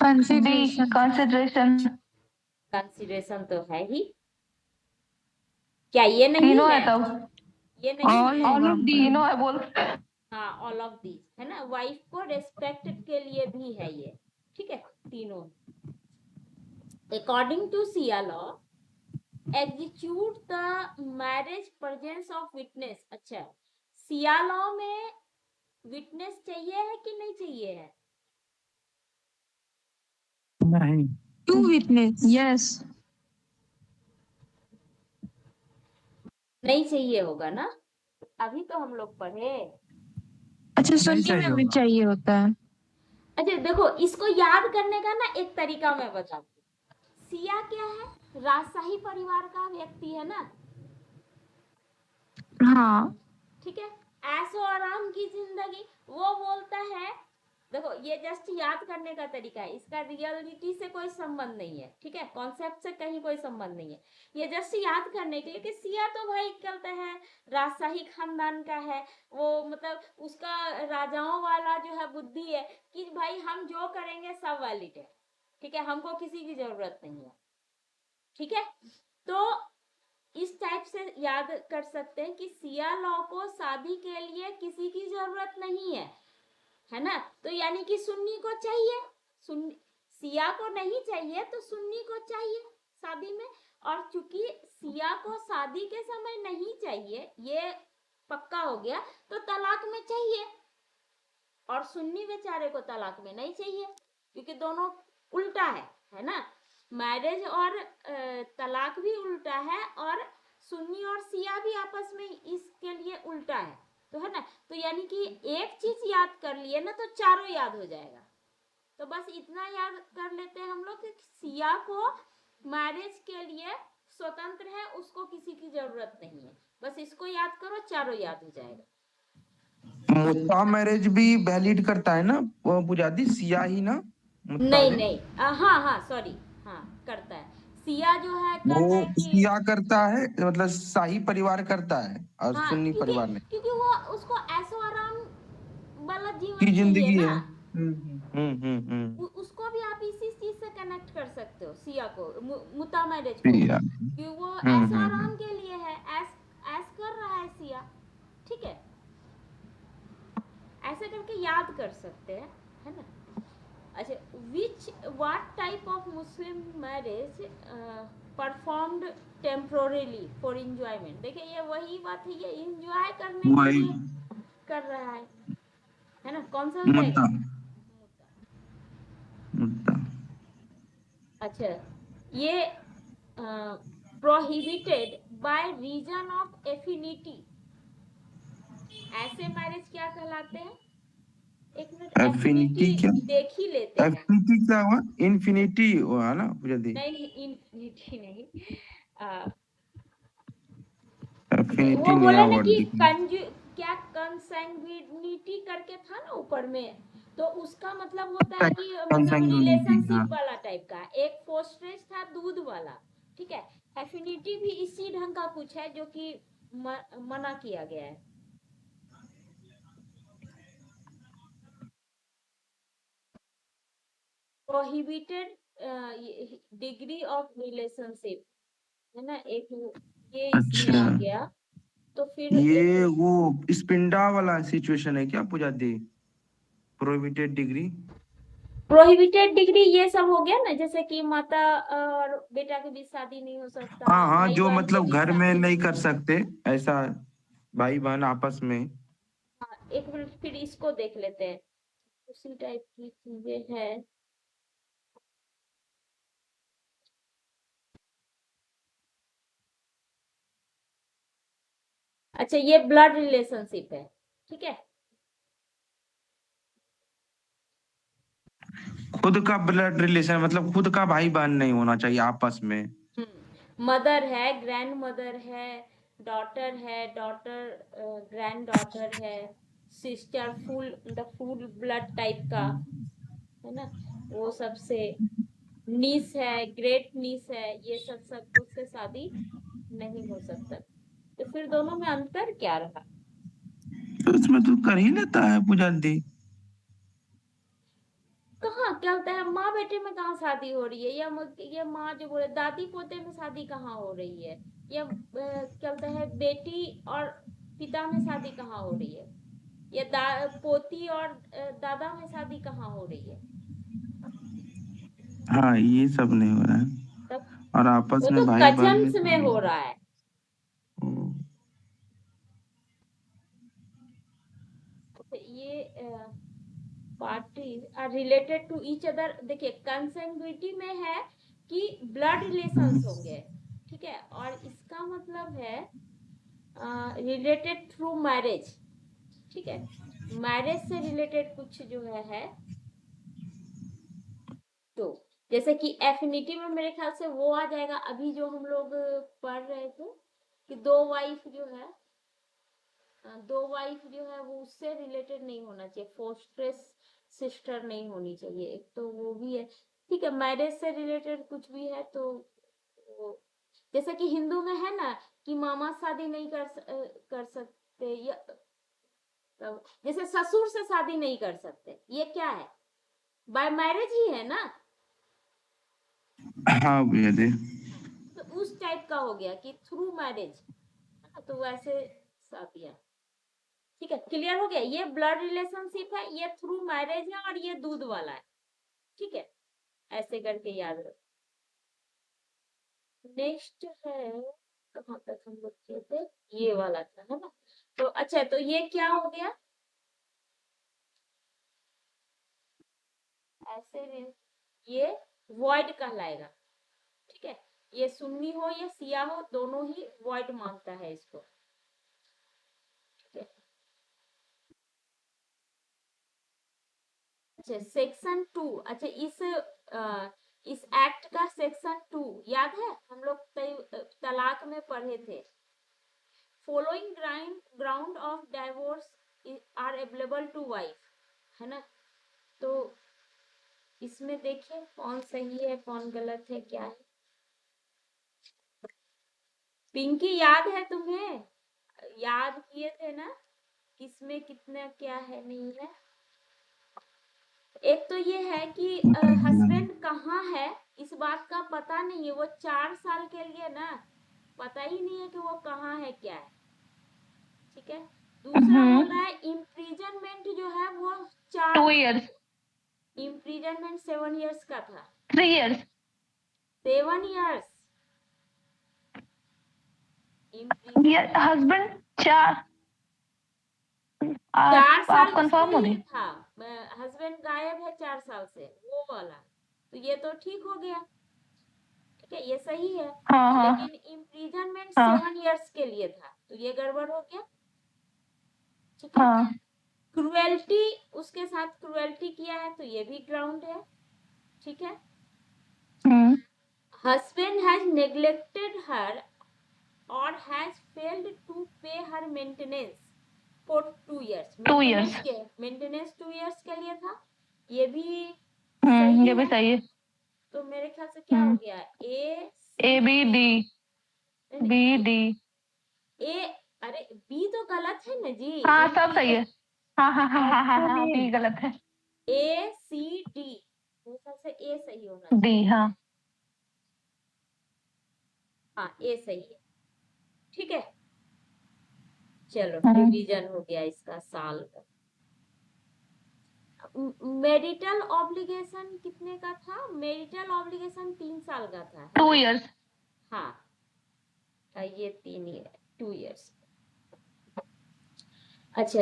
कंसिडरेशन। कंसिडरेशन कंसिडरेशन तो है ही, क्या ये नहीं तीनों है? है तब ये नहीं All है? ऑल ऑफ तीनों है बोल। हाँ, ऑल ऑफ दीज है ना, वाइफ को रेस्पेक्ट के लिए भी है ये, ठीक है, तीनों। According to Shia law, execute the marriage presence of witness. अच्छा, सिया लॉ में विटनेस चाहिए है कि नहीं चाहिए है? नहीं। To witness. यस नहीं चाहिए होगा ना, अभी तो हम लोग पढ़े। अच्छा, नहीं सुनने चाहिए में भी होगा। चाहिए होता है। अच्छा देखो, इसको याद करने का ना एक तरीका मैं बताती हूँ। सिया क्या है? राजशाही परिवार का व्यक्ति है ना, हाँ, ठीक है, ऐशो आराम की जिंदगी। वो बोलता है, देखो ये जस्ट याद करने का तरीका है, इसका रियलिटी से कोई संबंध नहीं है, ठीक है, कॉन्सेप्ट से कहीं कोई संबंध नहीं है, ये जस्ट याद करने के लिए कि सिया तो भाई कहता है राजशाही खानदान का है, वो मतलब उसका राजाओं वाला जो है बुद्धि है कि भाई हम जो करेंगे सब वैलिड है, ठीक है, हमको किसी की जरूरत नहीं है, ठीक है। तो इस टाइप से याद कर सकते हैं कि सिया लॉ को शादी के लिए किसी की जरूरत नहीं है ना, तो यानी कि सुन्नी को चाहिए, सुन्नी सिया को नहीं चाहिए तो सुन्नी को चाहिए शादी में, और चूंकि सिया को शादी के समय नहीं चाहिए, ये पक्का हो गया, तो तलाक में चाहिए, और सुन्नी बेचारे को तलाक में नहीं चाहिए, क्योंकि दोनों उल्टा है ना, मैरिज और तलाक भी उल्टा है, और सुन्नी और सिया भी आपस में इसके लिए उल्टा है, तो है ना, तो यानी कि एक चीज याद कर लिए ना तो चारों याद हो जाएगा। तो बस इतना याद कर लेते हैं हम लोग कि सिया को मैरिज के लिए स्वतंत्र है, उसको किसी की जरूरत नहीं है, बस इसको याद करो, चारों याद हो जाएगा। मुत्ता मैरिज भी वैलिड करता है ना वो पुजादी, सिया ही ना मुत्ता नहीं में? नहीं, हाँ सॉरी, हाँ करता है, सिया जो है कहता वो है कि सिया करता है, मतलब शाही परिवार करता है और हाँ, सुन्नी क्योंकि परिवार नहीं क्योंकि वो उसको ऐशो आराम वाला की जीवन चाहिए जिंदगी ना, है। उसको भी आप इसी चीज से कनेक्ट कर सकते हो, सिया को, मुता मैरिज को, सिया। कि वो ऐशो आराम के लिए है, ऐस कर रहा है सिया, ठीक है, ऐसे करके याद कर सकते हैं, है ना। अच्छा, what type of Muslim marriage performed temporarily for enjoyment. देखिए ये वही बात है, ये एंजॉय करने के वही लिए कर रहा है ना, कौन सा हो जाएगा? मुद्दा मुद्दा। अच्छा, ये prohibited by reason of affinity. ऐसे मैरिज क्या कहलाते हैं? एक मिनट, एफिनिटी क्या? देख ही लेते हैं। एफिनिटी क्या हुआ? इन्फिनिटी हुआ ना पुजादी? नहीं, इन्फिनिटी नहीं, एफिनिटी वो नया बोले ना वर्ड कि दिखा। क्या कंसंग्विनिटी करके था ना ऊपर में, तो उसका मतलब होता है कि मतलब कंसंग्विनिटी, हाँ। रिलेशनशिप वाला टाइप का, एक पोस्ट्रेज था दूध वाला, ठीक है, एफिनिटी भी इसी ढंग का कुछ है जो कि मना किया गया है। प्रोहिबिटेड डिग्री ऑफ रिलेशनशिप है ना, एक ये इसमें अच्छा, आ गया, तो फिर ये वो स्पिंडा वाला सिचुएशन है क्या पुजादी? Prohibited degree. प्रोहिबिटेड डिग्री ये सब हो गया ना, जैसे कि माता और बेटा के बीच शादी नहीं हो सकता, हाँ हाँ, भाई जो बहन के मतलब बीच घर में शादी। नहीं कर सकते ऐसा, भाई बहन आपस में। हाँ, एक मिनट, फिर इसको देख लेते हैं, उसी टाइप की चीजें हैं। अच्छा, ये ब्लड रिलेशनशिप है, ठीक है, खुद का ब्लड रिलेशन, मतलब खुद का भाई बहन नहीं होना चाहिए आपस में। मदर है, ग्रैंड मदर है, डॉटर ग्रैंड डॉटर है, सिस्टर फुल ब्लड टाइप का, है ना, वो सबसे नीस है, ग्रेट नीस है, ये सब उससे शादी नहीं हो सकता। तो फिर दोनों में अंतर क्या रहा? तो इसमें तो कर ही लेता है पूजा दी। कहाँ क्या होता है, माँ बेटे में कहाँ शादी हो रही है, या ये माँ जो बोले दादी पोते में शादी कहाँ हो रही है, या क्या होता है बेटी और पिता में शादी कहाँ हो रही है, या पोती और दादा में शादी कहाँ हो रही है? हाँ, ये सब नहीं हो रहा है। तब और आपस वो में तो भाई बहन में कजन्स में शादी। हो रहा है। तो ये parties are related to each other. देखिए कंsanguinity में है कि ब्लड रिलेशंस होंगे, ठीक है, और इसका मतलब है रिलेटेड थ्रू मैरिज, ठीक है, मैरिज से रिलेटेड कुछ जो है। तो जैसे कि एफिनिटी में मेरे ख्याल से वो आ जाएगा, अभी जो हम लोग पढ़ रहे थे कि दो वाइफ जो है वो उससे रिलेटेड नहीं होना चाहिए, फोस्ट्रेस सिस्टर नहीं होनी चाहिए, एक तो वो भी है, ठीक है। मैरिज से रिलेटेड कुछ भी है तो वो, जैसे कि हिंदू में है ना कि मामा शादी नहीं कर सकते, या जैसे ससुर से शादी नहीं कर सकते, ये क्या है, बाय मैरिज ही है ना। हाँ भैया जी। तो उस टाइप का हो गया कि थ्रू मैरिज, तो वैसे शादियां, ठीक है, क्लियर हो गया। ये ब्लड रिलेशनशिप है, ये थ्रू मैरिज है, और ये दूध वाला है, ठीक है, ऐसे करके याद रखो। नेक्स्ट है, कहाँ तक हम लोग किए थे, ये वाला था, है ना। तो अच्छा, तो ये क्या हो गया, ऐसे ये वॉइड कहलाएगा, ठीक है, ये सुन्नी हो या सिया हो दोनों ही वॉइड मानता है इसको, ठीक है। अच्छा सेक्शन 2, अच्छा इस एक्ट का सेक्शन 2 याद है, हम लोग तलाक में पढ़े थे। Following ground of divorce are available to wife, है ना। तो इसमें देखिए कौन सही है कौन गलत है, क्या है। पिंकी याद है तुम्हें, याद किए थे ना किसमें कितना क्या है नहीं है। एक तो ये है कि हस्बैंड कहाँ है इस बात का पता नहीं है, वो 4 साल के लिए ना पता ही नहीं है कि वो कहाँ है क्या है, ठीक है। दूसरा बोल रहा है इम्प्रीजनमेंट जो है वो 2 years, इम्प्रीजनमेंट 7 इयर्स का था, 3 years, 7 इयर्स ये हस्बैंड 4 4 साल आप उसके कंफर्म हो लिए रही? था, हस्बैंड गायब है 4 साल से, वो वाला, तो ये तो ठीक हो गया, ठीक है, ये सही है। हाँ हाँ लेकिन इम्प्रीजनमेंट हाँ 7 इयर्स के लिए था, तो ये गड़बड़ हो गया, ठीक है। हाँ। क्रुएल्टी, उसके साथ क्रुएल्टी किया है तो ये भी ग्राउंड है, ठीक है। हस्बैंड हैज नेग्लेक्टेड हर और has failed to pay her maintenance for 2 years। 2 years, maintenance 2 years के लिए था, ये भी सही ये भी है। सही है। तो मेरे ख्याल से क्या हो गया, A B D, B D, A, अरे बी तो गलत है ना जी, हाँ सब सही है। हाँ हाँ हाँ हाँ हाँ हाँ, बी गलत है। ए सी डी, मेरे ख्याल से ए सही होना चाहिए। डी, हाँ हाँ ए सही है, ठीक है। चलो हाँ। रिवीजन हो गया इसका साल का। मेरिटल ऑब्लिगेशन कितने का था, मेरिटल ऑब्लिगेशन 3 साल का था, 2 years, हाँ ये 3 ईयर 2 इयर्स। अच्छा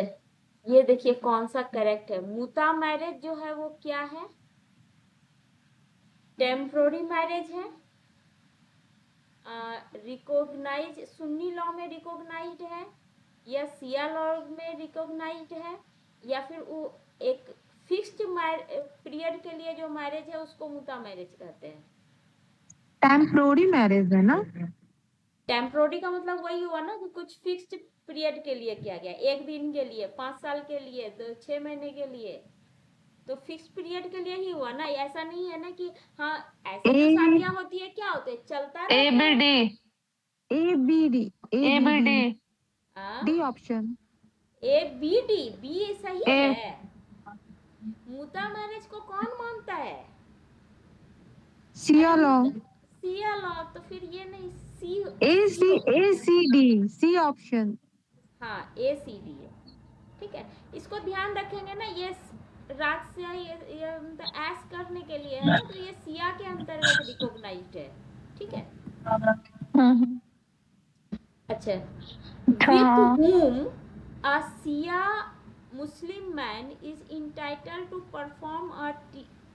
ये देखिए कौन सा करेक्ट है, मुता मैरिज जो है वो क्या है, टेम्पोररी मैरिज है, रिकॉग्नाइज सुन्नी लॉ में रिकॉग्नाइज्ड है, या सिया लॉ में रिकॉग्नाइज्ड है, या फिर वो एक फिक्स्ड पीरियड के लिए जो मैरिज है उसको मुता मैरिज कहते हैं। टेम्पोररी मैरिज है ना। टेम्पोररी का मतलब वही हुआ ना कि कुछ फिक्स्ड पीरियड के लिए किया गया, 1 दिन के लिए, 5 साल के लिए, तो 6 महीने के लिए, तो फिक्स पीरियड के लिए ही हुआ ना। ऐसा नहीं है ना कि हाँ ऐसे जो शादियां होती है क्या होते हैं, चलता रहता है। ABD ABD हाँ, D ऑप्शन ABD बी सही A है। मुता मैरिज को कौन मानता है? सिया लॉ सिया लॉ, तो फिर ये नहीं सी ACD C ऑप्शन हाँ ACD है, ठीक है। इसको ध्यान रखेंगे ना, ये रात से ये मतलब ऐस करने के लिए है ना, तो ये सिया के अंतर्गत रिकॉग्नाइज्ड है, ठीक है। अच्छा, with whom a Shia Muslim man is entitled to perform a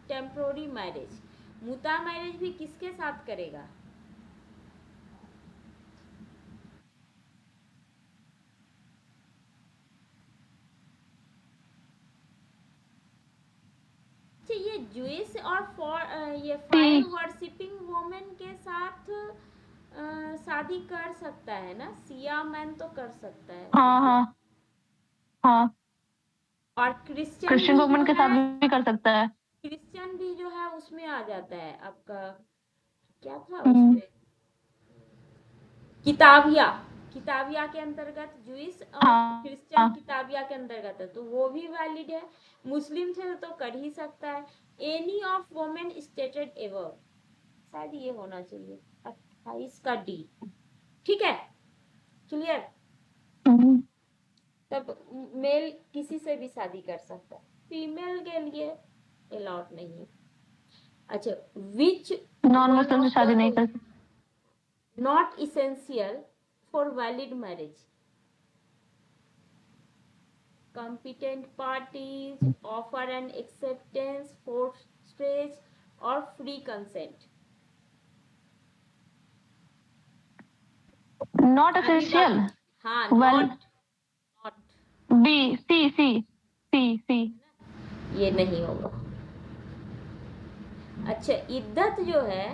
temporary marriage। मुता मैरिज भी किसके साथ करेगा? अच्छा, ये ज्यूइश और ये फायर वर्शिपिंग वुमेन के साथ शादी कर सकता है ना, सिया मैन तो कर सकता है। हाँ और क्रिश्चियन क्रिश्चियन भी वुमन जो के साथ है, भी कर सकता है। क्रिश्चियन भी जो है उसमें आ जाता है आपका, क्या था हम्म। उसमें, किताबिया, किताबिया के अंतर्गत ज्यूइश और हाँ क्रिश्चियन किताबिया के अंतर्गत है, तो वो भी वैलिड है। मुस्लिम से तो कर ही सकता है। Any of women stated above, शायद ये होना चाहिए 28 का डी, ठीक है, क्लियर। हम्म। तब मेल किसी से भी शादी कर सकता है, फीमेल के लिए अलाउड नहीं है। अच्छा, विच नॉन मुस्लिम से शादी नहीं कर सकता। not essential for valid marriage, competent parties offer an acceptance, forced or free consent। Not essential हाँ Well- not B C ये नहीं होगा। अच्छा, इद्दत जो है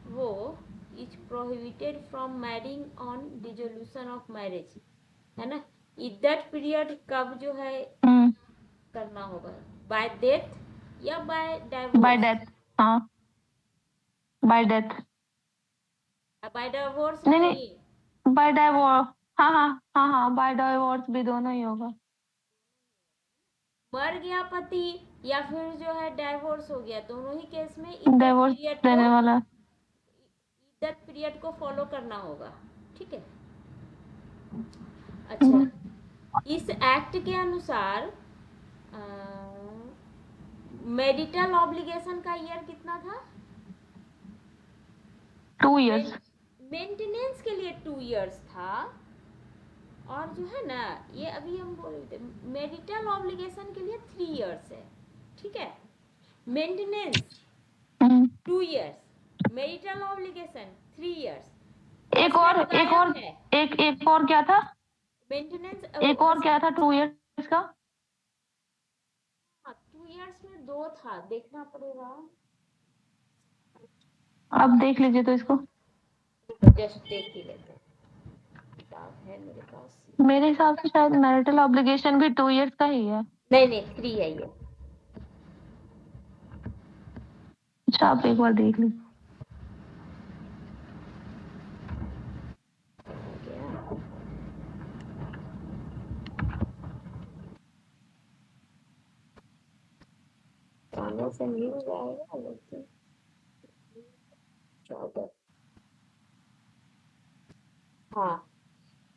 वो is prohibited from marrying on dissolution of marriage, है ना। इद्दत पीरियड कब जो है करना होगा, बाय डेथ या बाय डाइवोर्स? Bye death. हाँ बाय डेथ। बाय डाइवोर्स नहीं नहीं, बाय डाइवोर्स। हाँ बाय डाइवोर्स भी दोनों ही होगा। मर गया पति या फिर जो है डाइवोर्स हो गया, दोनों ही केस में इद्दत डाइवोर्स पीरियड देने को, वाला। इद्दत पीरियड को फॉलो करना होगा, ठीक है। अच्छा, इस एक्ट के अनुसार मेरिटल ऑब्लिगेशन का ईयर कितना था? 2 years। मेंटेनेंस के लिए 2 इयर्स था, और जो है ना ये अभी हम बोल रहे थे मेरिटल ऑब्लिगेशन के लिए 3 इयर्स है, ठीक है। Maintenance 2 years, marital obligation 3 years. एक और क्या था? मेंटेनेंस एक और क्या था 2 years का? 2 इयर्स में 2 था, देखना पड़ेगा। आप देख लीजिए तो इसको। जस्ट देख ही लेते हैं, किताब है मेरे पास। मेरे हिसाब से शायद मैरिटल ऑब्लिगेशन भी 2 years का ही है। नहीं 3 है ये। अच्छा आप एक बार देख लीजिए। कानों से मिल जाएगा लेकिन 14। हाँ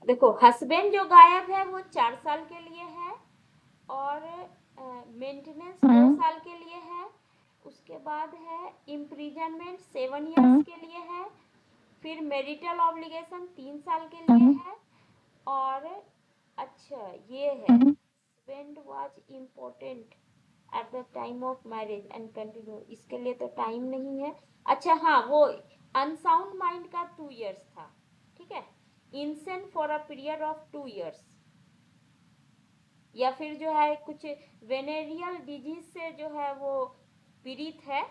देखो, हस्बैंड जो गायब है वो 4 साल के लिए है, और मेंटेनेंस 2 साल के लिए है। उसके बाद है इम्प्रिजनमेंट 7 इयर्स के लिए है। फिर मैरिटल ऑब्लिगेशन 3 साल के लिए है। और अच्छा ये है, husband was important at the time of marriage and continue, इसके लिए तो टाइम नहीं है। अच्छा हाँ, वो अनसाउंड माइंड का 2 इयर्स था, ठीक है। Insane for a period of 2 years, या फिर जो है कुछ वेनेरियल डिजीज से जो है वो पीड़ित है,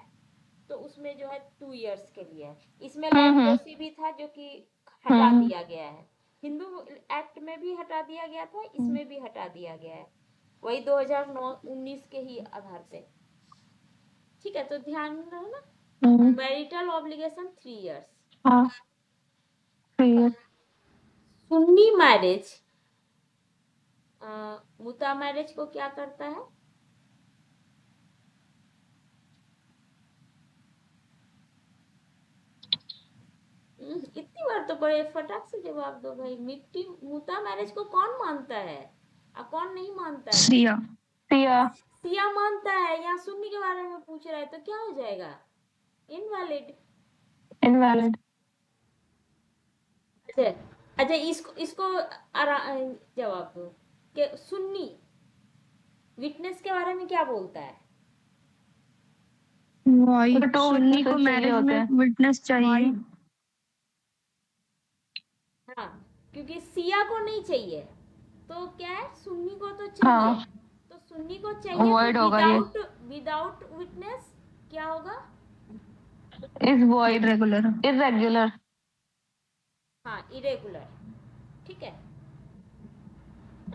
तो उसमें जो है 2 इयर्स के लिए है। इसमें लेप्रोसी भी था जो कि हटा दिया गया है। हिंदू एक्ट में भी हटा दिया गया था, इसमें भी हटा दिया गया है, वही 2019 के ही आधार पे। ठीक है, तो ध्यान रखना, मैरिटल ऑब्लिगेशन 3 इयर्स। हाँ 3 years। सुन्नी मैरिज, मुता मैरिज को क्या करता है? इतनी बार तो बड़े फटाक से जवाब दो भाई। मिट्टी मुता मैरिज को कौन मानता है और कौन नहीं मानता है? सिया। सिया। सिया मानता है, यहाँ सुन्नी के बारे में पूछ रहा है, तो क्या हो जाएगा? इनवैलिड। इनवैलिड। अच्छा अच्छा, इसको इसको जवाब दो कि सुन्नी विटनेस के बारे में क्या बोलता है? वाई, तो 2 सुन्नी को witnesses चाहिए मैरिज होते में हैं। विटनेस चाहिए। हाँ, क्योंकि सिया को नहीं चाहिए, तो क्या है, सुन्नी को तो चाहिए। हाँ तो सुन्नी को चाहिए, void तो होगा ये। विदाउट विटनेस क्या होगा? Is void। रेगुलर। irregular। हाँ, इरेगुलर। ठीक है,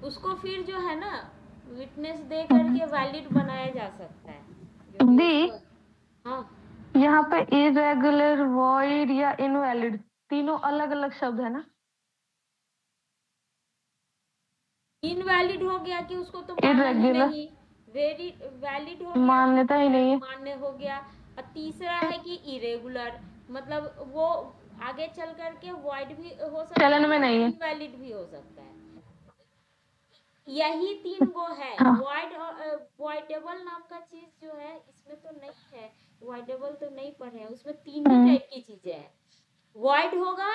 उसको फिर जो है ना विटनेस दे करके वैलिड बनाया जा सकता है, जो भी दी उसको। हाँ, यहाँ पे irregular, void या invalid तीनों अलग अलग शब्द है ना। इनवैलिड हो गया कि उसको तो माना ही Irregular नहीं, वेरी वैलिड हो गया, मान्यता ही नहीं है। मान्य हो गया। और तीसरा है कि इरेगुलर, मतलब वो आगे चल करके वॉइड भी हो सकता चलन में है, नहीं है। इनवैलिड भी हो सकता है। यही 3 गो है। हाँ। वॉइड और वॉइडेबल नाम का चीज जो है इसमें तो नहीं है, वॉइडेबल तो नहीं पढ़े हैं, उसमें 3 ही टाइप की चीजें हैं। वॉइड होगा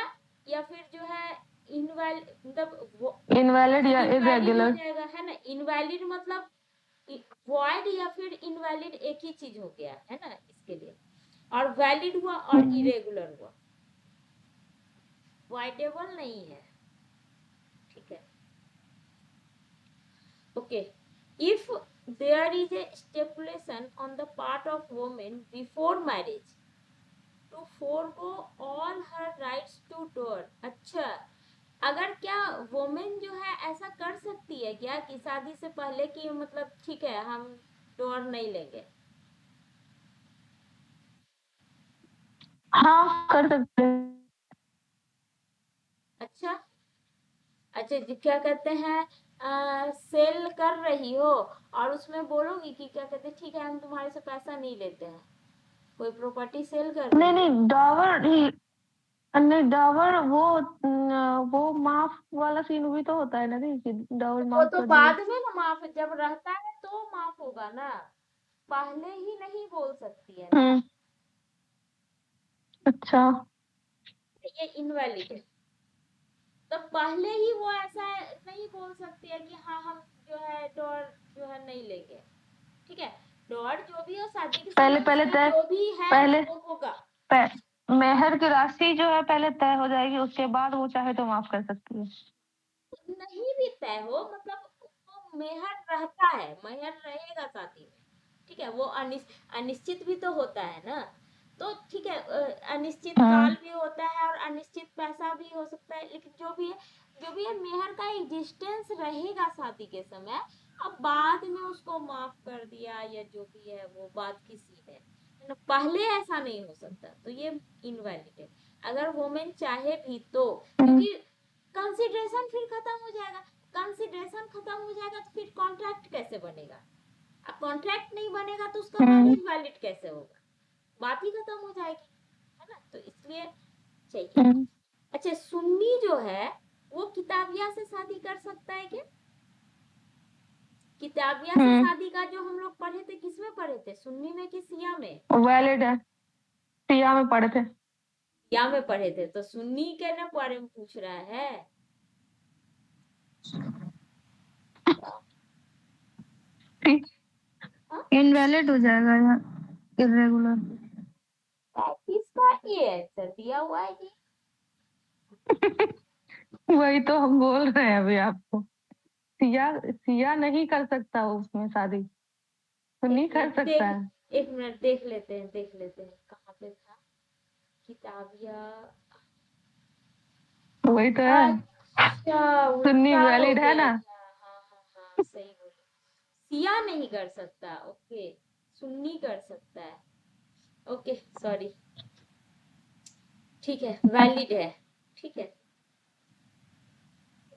या फिर जो है इनवैलिड, मतलब इनवैलिड या इनवैलिड हो irregular। जाएगा, है ना। इनवैलिड मतलब वॉइड या फिर इनवैलिड एक ही चीज हो गया, है ना इसके लिए। और वैलिड हुआ और इरेगुलर हुआ, वॉइडेबल नहीं है। ठीक है, okay. If there is a stipulation on the part of woman before marriage to forego all her rights to door, अच्छा, अगर क्या वोमेन जो है ऐसा कर सकती है क्या कि शादी से पहले कि मतलब ठीक है हम डोर नहीं लेंगे? हाँ कर सकते हैं। अच्छा अच्छा जी, क्या कहते हैं, सेल कर रही हो और उसमें बोलोगी कि क्या कहते हैं, ठीक है हम तुम्हारे से पैसा नहीं लेते हैं, कोई प्रॉपर्टी सेल कर रही नहीं है। नहीं डावर नहीं डावर वो माफ वाला सीन भी तो होता है ना दी कि डावर वो माफ तो कर दिया। बाद में ना माफ, जब रहता है तो माफ होगा ना, पहले ही नहीं बोल सकती है ना। अच्छा। ये इनवैलिड है, तो पहले ही वो ऐसा नहीं बोल सकती है कि हाँ हम जो है डॉर जो है नहीं लेंगे। ठीक है, डॉर जो भी हो शादी के पहले समय पहले उसका तय जो भी है पहले वो होगा। मेहर की राशि जो है पहले तय हो जाएगी, उसके बाद वो चाहे तो माफ कर सकती है। नहीं भी तय हो, मतलब वो मेहर रहता है, मेहर रहेगा शादी में। ठीक है, वो अनिश्चित भी तो होता है ना, तो ठीक है, अनिश्चित काल भी होता है और अनिश्चित पैसा भी हो सकता है, लेकिन जो भी है मेहर का एग्जिस्टेंस रहेगा शादी के समय। अब बाद में उसको माफ कर दिया या जो भी है वो बात की सीन है ना, पहले ऐसा नहीं हो सकता, तो ये इनवैलिड है अगर वोमेन चाहे भी तो, क्योंकि कंसिडरेशन फिर खत्म हो जाएगा। कंसिडरेशन खत्म हो जाएगा तो फिर कॉन्ट्रैक्ट कैसे बनेगा? अब कॉन्ट्रैक्ट नहीं बनेगा तो उसका बाद इनवैलिड कैसे होगा? बात ही खत्म हो जाएगी, है ना, तो इसलिए चाहिए। अच्छा, सुन्नी जो है वो किताबिया से शादी कर सकता है क्या? किताबिया से शादी का जो हम लोग पढ़े थे, किसमें पढ़े थे, सुन्नी में कि सिया में? वैलिड है, सिया में पढ़े थे। सिया में पढ़े थे, तो सुन्नी के ना बारे में पूछ रहा है। इनवैलिड हो जाएगा यार, इरेगुलर। इसका ये आंसर दिया हुआ है जी। वही तो हम बोल रहे हैं अभी आपको। सिया सिया नहीं कर सकता उसमें शादी, तो नहीं कर सकता है। एक मिनट देख लेते हैं कहाँ पे था किताबिया। वही तो है। अच्छा सुन्नी उल्टा हो वैलिड है गया ना। था। हाँ सही बोले। सिया नहीं कर सकता, ओके, सुन्नी कर सकता है, ओके सॉरी, ठीक है, वैलिड है, ठीक है।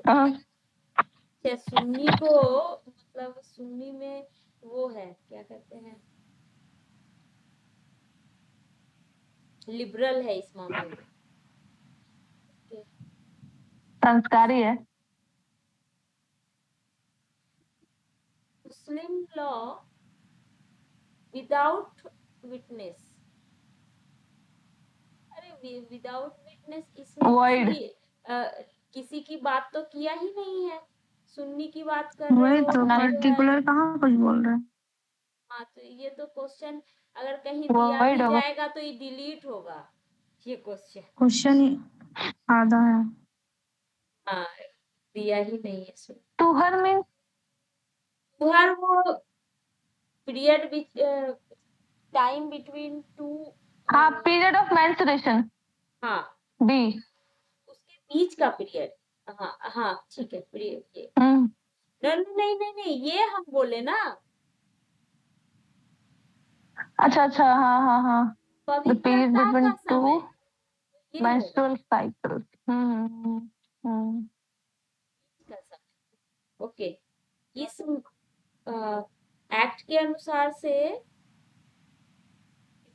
हाँ, अच्छा सुन्नी को, मतलब सुन्नी में वो है, क्या कहते हैं, लिबरल है इस मामले में। Okay. संस्कारी है। मुस्लिम लॉ विदाउट विटनेस, अरे विदाउट विटनेस इसमें Void। किसी की बात तो किया ही नहीं है, सुन्नी की बात कर रहे वही हो तो जो है। पर्टिकुलर कहाँ कुछ बोल रहे हैं। हाँ तो ये तो क्वेश्चन अगर कहीं दिया Void भी होगा। जाएगा तो ये डिलीट होगा ये क्वेश्चन। क्वेश्चन ही आधा है। हाँ दिया ही नहीं है सुन। तुहर में तुहर वो पीरियड टाइम बिटवीन टू, हाँ, पीरियड ऑफ मेंस्ट्रुएशन। हाँ बी। उसके बीच का पीरियड, हाँ हाँ ठीक है पीरियड ये, नहीं नहीं नहीं नहीं ये हम बोले ना, अच्छा अच्छा, हाँ हाँ हाँ। द पीरियड पवित्रता बिटवीन का टू समय ये होगा menstrual cycles। इसका समय, ओके। इस एक्ट के अनुसार से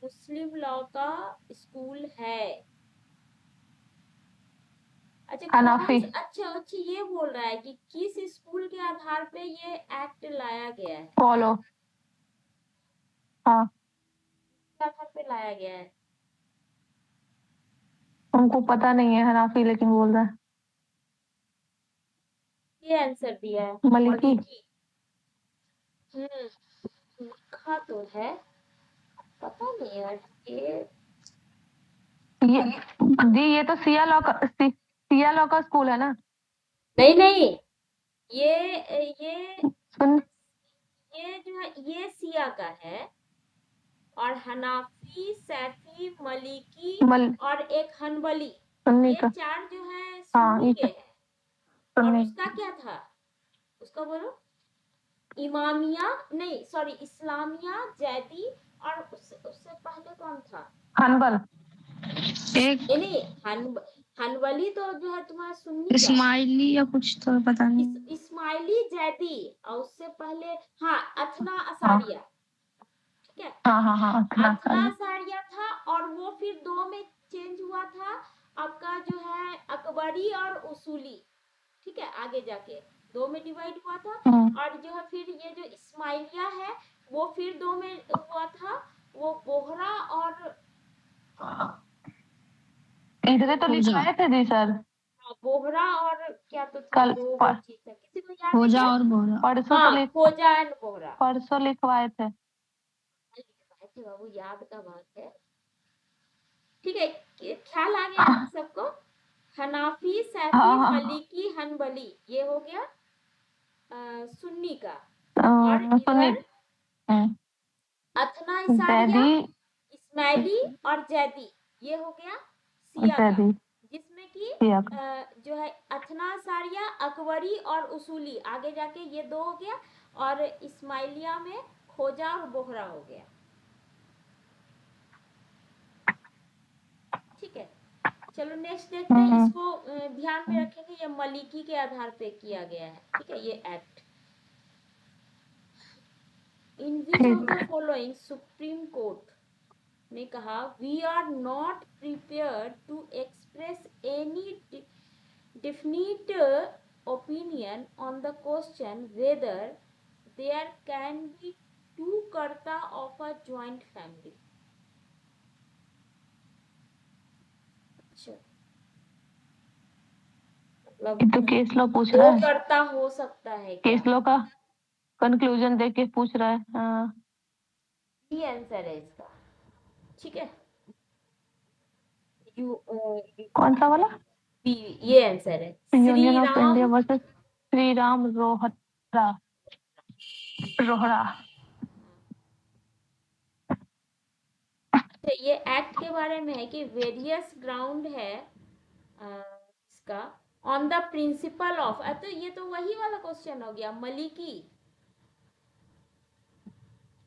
मुस्लिम लॉ का स्कूल है। अच्छा कौन हनाफी। अच्छा अच्छा ये बोल रहा है कि किस स्कूल के आधार पे ये एक्ट लाया गया है, फॉलो। हाँ, किस आधार पे लाया गया है। उनको पता नहीं है हनाफी, लेकिन बोल रहा है ये आंसर दिया है मलिकी। मलिकी। लिखा तो है, पता नहीं यार ये, ये दी, ये तो सिया लॉ का स्कूल है ना। नहीं नहीं ये सुन, ये जो है ये सिया का है, और हनाफी, सैफी, मलिकी मल और एक हनबली, सुन्नी ये का। चार जो है हाँ, सुन्नी ये के हैं। और सुन्नी। उसका क्या था, उसका बोलो, इमामिया नहीं सॉरी इस्लामिया, जैदी, और उससे पहले कौन था, हनबल। एक नहीं हनबली तो जो है तुम्हारा सुन्नी का, इस्माइली या कुछ तो पता नहीं। इस्माइली, जैदी, और उससे पहले हाँ अथना हाँ असारिया, ठीक है। हाँ हाँ हाँ, इतना अथना सारी। असारिया था, और वो फिर दो में चेंज हुआ था आपका जो है अकबरी और उसूली, ठीक है, आगे जाके दो में डिवाइड हुआ था। और जो है फिर ये जो इस्माइलिया है वो फिर दो में हुआ था, वो बोहरा और इधर तो लिखवाए थे जी सर, बोहरा और क्या तो था, कल दो चीज था, किसी को याद है क्या। और बोरा। परसों तो हाँ खोजा एंड बोहरा परसों लिखवाए थे। लिखवाए थे बाबू, याद का बात है, ठीक है, ख्याल आ गया ना सबको। हनाफी, सैफी, हाँ हाँ मलिकी, हनबली, ये हो गया सुन्नी का। और हाँ, सुन्नी। इधर अथना इसारिया, जैदी। इस्माइली और जैदी, ये हो गया सिया का, जैदी जिसमें कि सिया। जो है अथना सारिया, अकबरी और उसूली, आगे जाके ये दो हो गया, और इस्माइलिया में खोजा और बोहरा हो गया, ठीक है। चलो नेक्स्ट देखते हैं, इसको ध्यान में रखेंगे, ये मलिकी के आधार पे किया गया है, ठीक है, ये act. In which of the following supreme court ने कहा we are not prepare to express any definite opinion on the question whether there can be two karta of a joint family. मतलब तो केस लॉ पूछ दो रहा है, कर्ता हो सकता है क्या, केस लॉ का कंक्लूजन देके पूछ रहा है। हाँ, ये आंसर है इसका, ठीक है। कौन सा वाला। ये आंसर है, union of Shri India Ram, versus Shri Ram Rohra Rohra. तो ये एक्ट के बारे में है कि वेरियस ग्राउंड है का ऑन द प्रिंसिपल ऑफ, तो ये तो वही वाला क्वेश्चन हो गया मलिकी,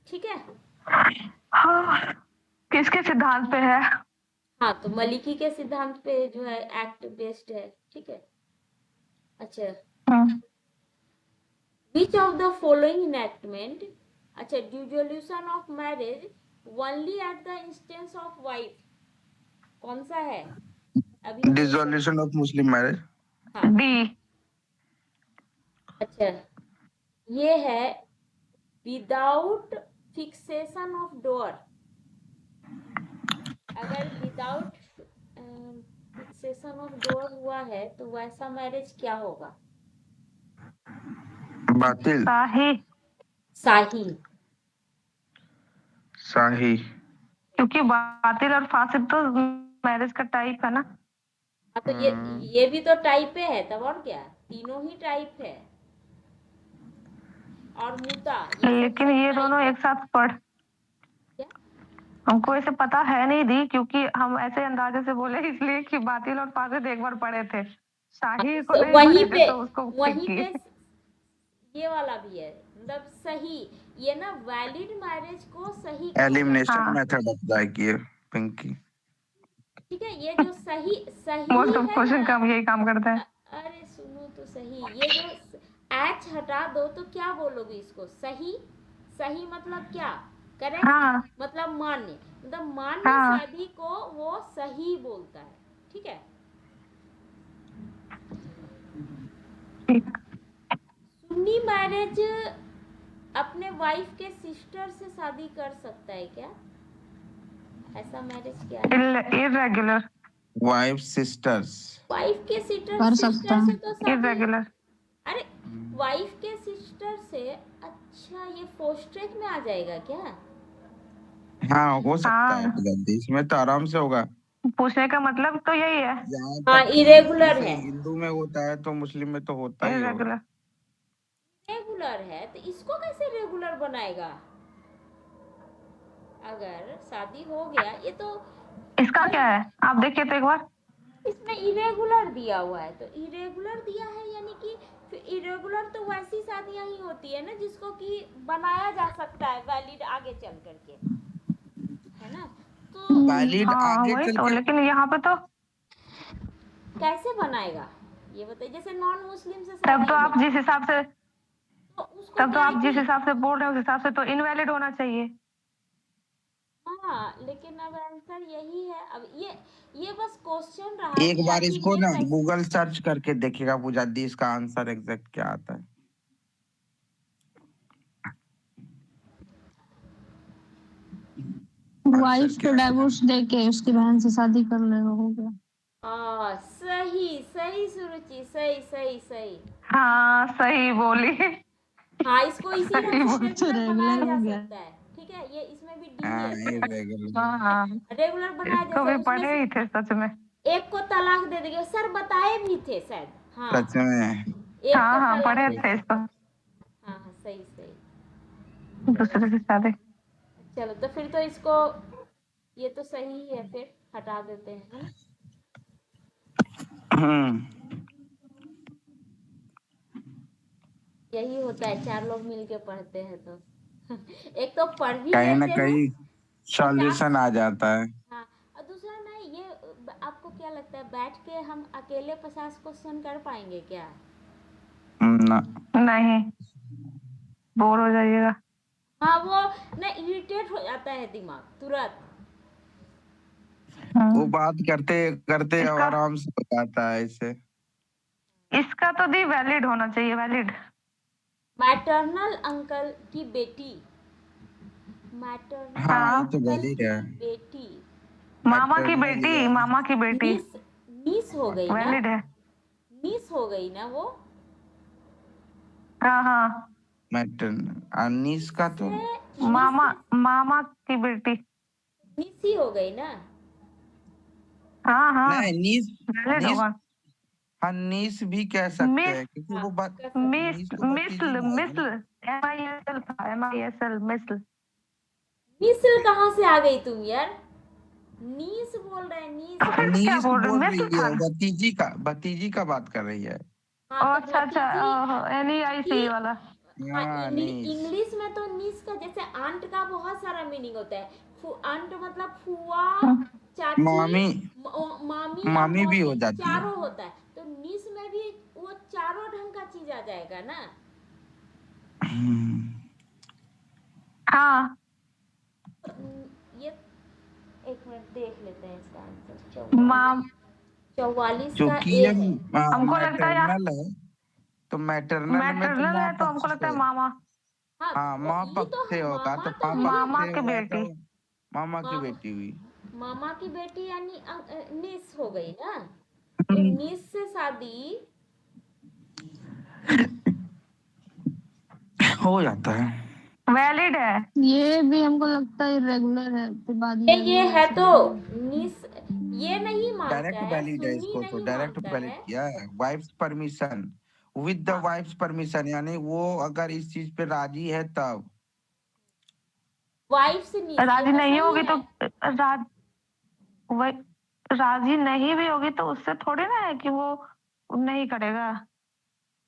ठीक है। हाँ, किसके सिद्धांत पे है? हाँ, तो मलिकी के सिद्धांत पे जो है एक्ट बेस्ड है, ठीक है। अच्छा, हम्म, which of the following enactment, अच्छा, dissolution of marriage only at the instance of wife, कौन सा है अभी हम इसको, डिसोल्यूशन ऑफ मुस्लिम मैरिज। हाँ, डी। अच्छा, ये है विदाउट फिक्सेशन ऑफ डोर, अगर विदाउट फिक्सेशन ऑफ डोर हुआ है तो वैसा मैरिज क्या होगा? बातिल। शाही, शाही, शाही। क्योंकि बातिल और फासिद तो मैरिज का टाइप है ना। हाँ, तो ये भी तो टाइप है, तब और क्या, तीनों ही टाइप है। और मुता, ये सब लेकिन ये दोनों एक साथ पढ़, क्या? हमको ऐसे पता है नहीं दी, क्योंकि हम ऐसे अंदाजे से बोले इसलिए कि बातिल और फासिद एक बार पढ़े थे, शाही को नहीं वहीं पढ़े थे, पे तो उसको पिक किए। ये वाला भी है, मतलब सही, ये ना वैलिड मैरिज को सही कहा जाता एलिमिनेशन हाँ। मेथड अप्लाई किए पिंकी। है, ठीक है। ये जो सही मोस्ट ऑफ है क्वेश्चन का ना, हम यही काम करते हैं। अरे सुनो तो सही, ये जो एच हटा दो तो क्या बोलोगे इसको, सही, सही मतलब क्या, करेक्ट, हाँ मतलब मान्य, मतलब मान्य हाँ, शादी को वो सही बोलता है, ठीक है। ठीक। सुन्नी मैरिज अपने वाइफ के सिस्टर से शादी कर सकता है क्या? ऐसा मैरिज क्या है? Irregular, wife sisters. वाइफ के कर सकता सिस्टर से है। तो शादी, इरेगुलर। अरे वाइफ के सिस्टर से, अच्छा ये फोस्ट्रेक में आ जाएगा क्या? हाँ हो सकता है हाँ, जल्दी, इसमें तो आराम से होगा। पूछने का मतलब तो यही है, जहाँ हाँ, तक कि इरेगुलर जैसे है, हिंदू में होता है तो मुस्लिम में तो होता ही होगा। इरेगुलर। रेगुलर है तो इसको कैसे रेगुलर बनाएगा? अगर शादी हो गया, ये तो इसका क्या है आप देखिए तो एक बार। इसमें इरेगुलर दिया हुआ है, तो इरेगुलर दिया है यानी कि इरेगुलर तो वैसी शादियां ही होती है ना जिसको कि बनाया जा सकता है वैलिड आगे चल करके, है ना। तो वैलिड हाँ आगे वही चल तो, के। लेकिन यहाँ पे तो कैसे बनाएगा ये बताइए, जैसे नॉन मुस्लिम से तब शादी तो आप हुई जिस हिसाब से तो उसको तब तो क्या है आप जिस कि, हिसाब से बोल रहे हैं उस हिसाब से तो इनवैलिड होना चाहिए। हाँ, लेकिन अब आंसर यही है। अब ये बस क्वेश्चन रहा एक कि बार आखिर इसको ये ना कैसे, गूगल सर्च करके देखिएगा पूजा दी, इसका आंसर एग्जैक्ट क्या आता है। आंसर वाइफ क्या को आता है? डाइवोर्स दे के उसकी बहन से शादी कर लेगा, हो गया। सही सही सुरुचि, सही सही सही, हाँ सही बोली। हाँ, इसको इसी ढंग सही से बोली। तो रेगुलर बनाया रेगुलर जा हो गया। सकता है, ठीक है। ये इसमें भी डी हाँ है, ये तो रेगुलर। हाँ, रेगुलर बनाया, इसको जैसे भी उसमें पढ़े से ही थे सच में। एक को तलाक दे देंगे, सर बताए भी थे शायद, हाँ, सच में। एक को हाँ तलाक पढ़े दे थे सकते, इसको, हाँ हाँ, सही सही। दूसरे से शादी। चलो तो फिर तो इसको, ये तो सही ही है, फिर हटा देते हैं, है ना। यही होता है, चार लोग मिलके पढ़ते हैं तो एक तो पढ़ भी कहीं ना लेते हैं कहीं 50, सॉल्यूशन आ जाता है। हाँ, और दूसरा ना ये, आपको क्या लगता है बैठ के हम अकेले 50 क्वेश्चन कर पाएंगे क्या? ना। नहीं, बोर हो जाइएगा। हाँ, वो ना इरिटेट हो जाता है दिमाग तुरंत। वो बात करते करते इसका आराम से हो जाता है इसे। इसका तो दी वैलिड होना चाहिए, वैलिड। मैटरनल अंकल की बेटी, मैटरनल हाँ ये हाँ, तो अंकल वैलिड की है। बेटी, मामा की मैटरनल बेटी, मामा की बेटी मिस मिस हो गई ना, वैलिड है। मिस हो गई ना वो, हाँ हाँ, मैटरनल अनीस का तो से मामा मिस, मामा की बेटी। मिस ही हो गई ना। हाँ हाँ, नहीं नीस। वैलिड नीस। होगा। हाँ नीस भी कह सकते मिस हैं क्योंकि हाँ, वो बात कर सकते, नीस तो भतीजी मिसल में आएगा ना। मिसल MISL था, MISL मिसल। मिसल कहाँ से आ गई तुम यार? नीस बोल रहे हैं, नीस। तो फिर क्या नीस बोल रहे बोल मिस रही है, थान? भतीजी का बात कर रही है। हाँ तो अच्छा अच्छा भतीजी NEIC की। वाला। हाँ, हाँ, नीस। इंग्लिश में तो नीस का जैसे आंट का बहुत सारा मीनिंग होता है। आंट मतलब फुआ, हम्म, चाची, मामी, मामी और मामी भी हो मौसी, जाती है। चारों होता है। तो नीस में भी वो चारों ढंग का चीज आ जाएगा ना। हाँ ये एक मिनट देख लेते हैं इसका आंसर। माम 44 का क्योंकि ए ये है। हमको लगता है यार मैटरनल है, तो मैटरनल में तो मैटरनल माँ है तो हमको पक्ष लगता से, है मामा। हाँ तो हाँ वो माँ ई पक्ष तो से है, होगा, तो मामा तो माँ है ही पक्ष मामा है। से की हुआ बेटी। तो मामा की मामा बेटी हुई। मामा की बेटी यानी निस हो गई ना। तो निस से शादी हो जाता है। वैलिड है। ये भी हमको लगता है इरेगुलर है, फिर बाद में ये है रेगुलराइज तो कर देंगे। निस, ये नहीं मानता डायरेक्ट है, वैलिड है, सुन्नी इसको तो नहीं डायरेक्ट मानता वैलिड है। किया है। वाइफ्स परमिशन, विद द हाँ वाइफ्स परमिशन, यानी वो अगर इस चीज पे राजी है तब। वाइफ से निस, ये राजी तो नहीं सही होगी तो है। राज वही राजी नहीं भी होगी तो उससे थोड़ी ना है कि वो नहीं करेगा।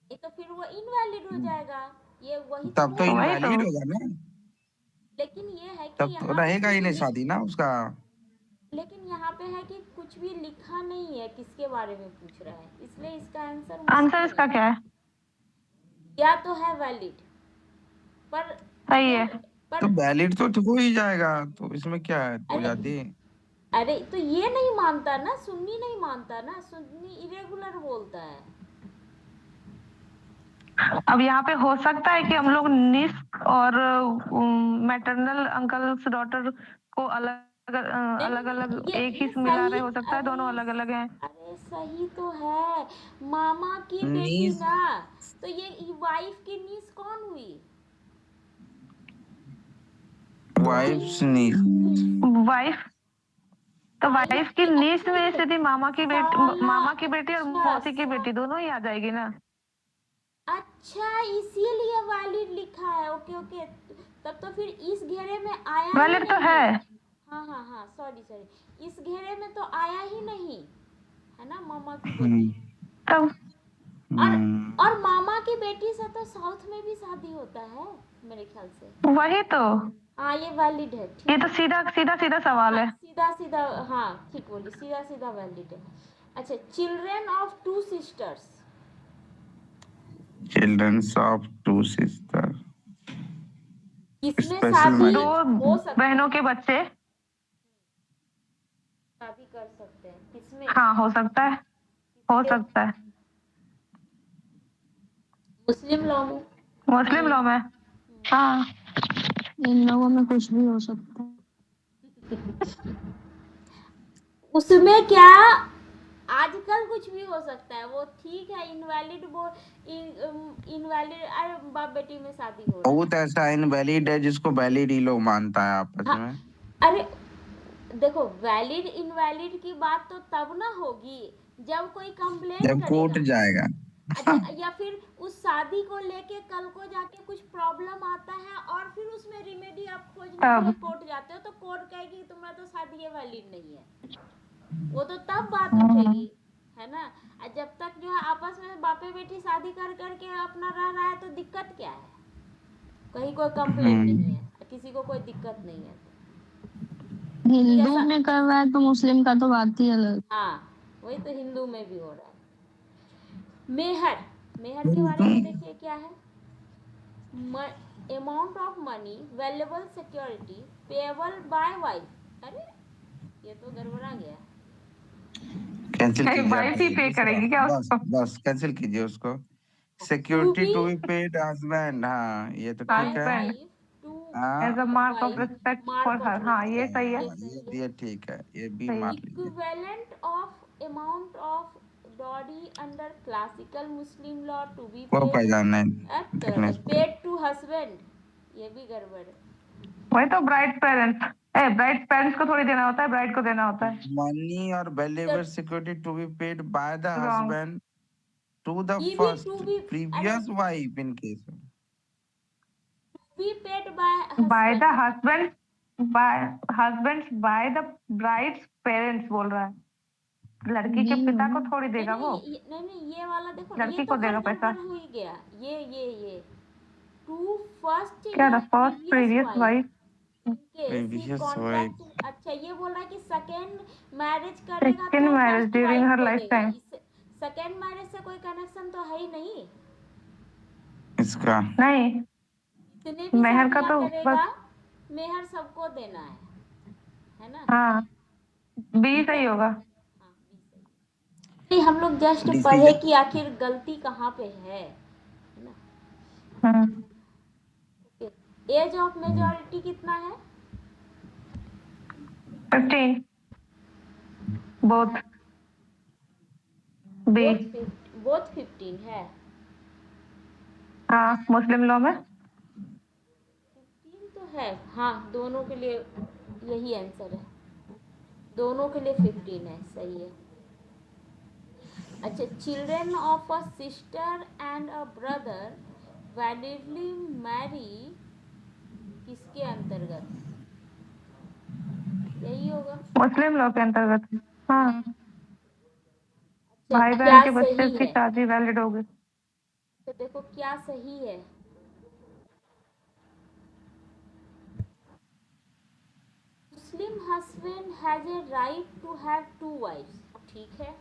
ये तो फिर वो इनवैलिड हो जाएगा। ये वही तो तब तो बोल रहा वही है। तो इनवैलिड होगा ना, लेकिन ये है कि तब तो यहाँ पे रहेगा कुछ ही नहीं शादी ना उसका। लेकिन यहाँ पे है कि कुछ भी लिखा नहीं है किसके बारे में पूछ रहा है, इसलिए इसका आंसर आंसर मुश्किल इसका है। क्या है? या तो है वैलिड, पर सही है। जब तो पर वैलिड तो हो ही जाएगा, तो इसमें क्या है, हो अरे जाती है। अरे तो ये नहीं मानता ना, सुन्नी नहीं मानता ना, सुन्नी इरेगुलर बोलता है। अब यहाँ पे हो सकता है कि हम लोग निस और मैटरनल अंकल्स डॉटर को अलग अलग अलग एक ही ये मिला रहे, सही। हो सकता है दोनों अरे अलग अलग हैं। अरे सही तो है, मामा की बेटी नीस, ना। तो ये वाइफ की नीस कौन हुई? वाइफ्स नीस। वाइफ तो वाइफ की निस अच्छा में ये सीधी साला, मामा की बेटी और अच्छा मौसी की बेटी दोनों ही आ जाएगी ना। अच्छा इसीलिए वैलिड लिखा है। ओके ओके, तब तो फिर इस घेरे में आया ही वैलिड तो नहीं। है। हाँ हाँ हाँ, सॉरी सॉरी, इस घेरे में तो आया ही नहीं है ना, मामा की हम्म, बेटी। तब और हम्म। और मामा की बेटी से तो साउथ में भी शादी होता है मेरे ख्याल से। वही तो, हाँ ये वैलिड है, ये ठीक तो है। सीधा सीधा सीधा सवाल हाँ है। सीधा सीधा, हाँ ठीक बोली, सीधा सीधा वैलिड है। अच्छा, children of two sisters, childrens of two sister, इसमें स्पेशल शादी दो मैरिज। हो सकता बहनों है, के बच्चे। शादी कर सकते हैं किसमें? हाँ हो सकता है, हो किसके? सकता है। मुस्लिम लॉ में। मुस्लिम लॉ में। हाँ इन लोगों में कुछ भी हो सकता है। उसमें क्या, आजकल कुछ भी हो सकता है, वो ठीक है। इनवैलिड इनवैलिड, अरे बाप बेटी में शादी हो रहा है। बहुत ऐसा इनवैलिड है जिसको वैलिड ही लोग मानता है आपस हाँ में। अरे देखो, वैलिड इनवैलिड की बात तो तब ना होगी जब कोई कंप्लेन जब कोर्ट करेगा। जाएगा। या फिर उस शादी को लेके कल को जाके कुछ प्रॉब्लम आता है और फिर उसमें रिमेडी आप खोजने के लिए तब कोर्ट जाते हो, तो कोर्ट कहेगी तुम्हारा तो शादी वैलिड नहीं है। वो तो तब बात उठेगी, है ना। और जब तक जो है आपस में बापे बेटी शादी कर करके अपना रह रहा है, तो दिक्कत क्या है? कहीं कोई कंप्लेन नहीं है, किसी को कोई दिक्कत नहीं है। हिंदू ऐसा, में कर रहा है तो मुस्लिम का तो बात ही अलग। हाँ वही तो हिंदू में भी हो रहा है। मेहर, मेहर के बारे में हम्म। देखिए क्या है। Amount of money, valuable security payable by wife. अरे ये तो गड़बड़ा गया। कैंसिल कीजिए आप, वाइफ ही पे दूसरा, करेगी क्या बस उसको? बस कैंसिल कीजिए उसको। To security be to be paid husband, हाँ ये तो ठीक बाय है। हस्बैंड वाइफ टू हाँ as a mark of wife, respect for mark of her. हाँ ये रिस्पेक्ट, सही है। ये हाँ, सही है। ये ठीक है, ये भी सही है। मार लीजिए। Equivalent of amount of dowry under classical Muslim law to be कोई पेड फायदा नहीं देखने से। पेड टू हस्बैंड, ये भी गड़बड़ है। वही तो ब्राइड पेरेंट्स को थोड़ी देना होता है, ब्राइड को देना होता है। मनी और valuable security to be paid by the wrong. Husband to the ये भी टू फर्स्ट बी, अरे previous wife in case. Be paid by by the husband, husband husband by the bride's parents बोल रहा है, लड़की के नहीं पिता को मामा। थोड़ी नहीं देगा वो, नहीं ये वाला देखो, ये लड़की तो को हर देगा पैसा। गड़बड़ हो ही गया। ये टू फर्स्ट क्या या था first previous previous wife wife? Case ही Previous wife. कॉन्ट्रैक्ट। अच्छा ये बोल रहा है कि सेकेंड मैरिज करेगा सेकेंड तो marriage first during wife her को लाइफ देगा। टाइम। इस सेकेंड मैरिज से कोई कनेक्शन तो है ही नहीं। इसका नहीं, जितने भी मेहर का शादियां तो करेगा बस, मेहर सबको देना है ना। हाँ 20 ठीक है, ही होगा। हाँ 20 हम लोग जस्ट पढ़े डिसीजन कि आखिर गलती कहाँ पे है ना। हम्म, एज ऑफ मेजॉरिटी कितना है? 15 बोथ बी। बोथ 15 है। हाँ मुस्लिम लॉ में 15 तो है, हाँ दोनों के लिए यही आंसर है, दोनों के लिए 15 है, सही है। अच्छा, children of a sister and a brother validly marry किसके अंतर्गत? यही होगा। मुस्लिम लॉ के अंतर्गत। हाँ, अच्छा भाई क्या बहन के बच्चे सही की है? शादी वैलिड होगी। तो देखो क्या सही है। Muslim husband has a right to have 2 wives, ठीक है।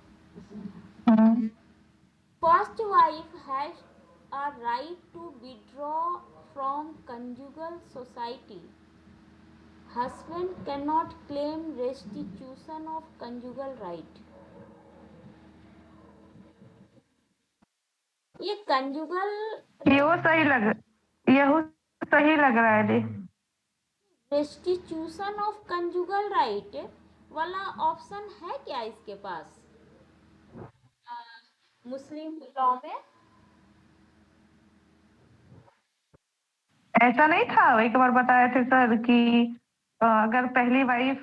हम्म, First wife has a right to withdraw from conjugal society. Husband cannot claim restitution of conjugal right. ये conjugal यही सही लग रहा है जी। restitution of conjugal right वाला ऑप्शन है क्या इसके पास मुस्लिम लॉ में? ऐसा नहीं था, एक बार बताए थे सर कि अगर पहली वाइफ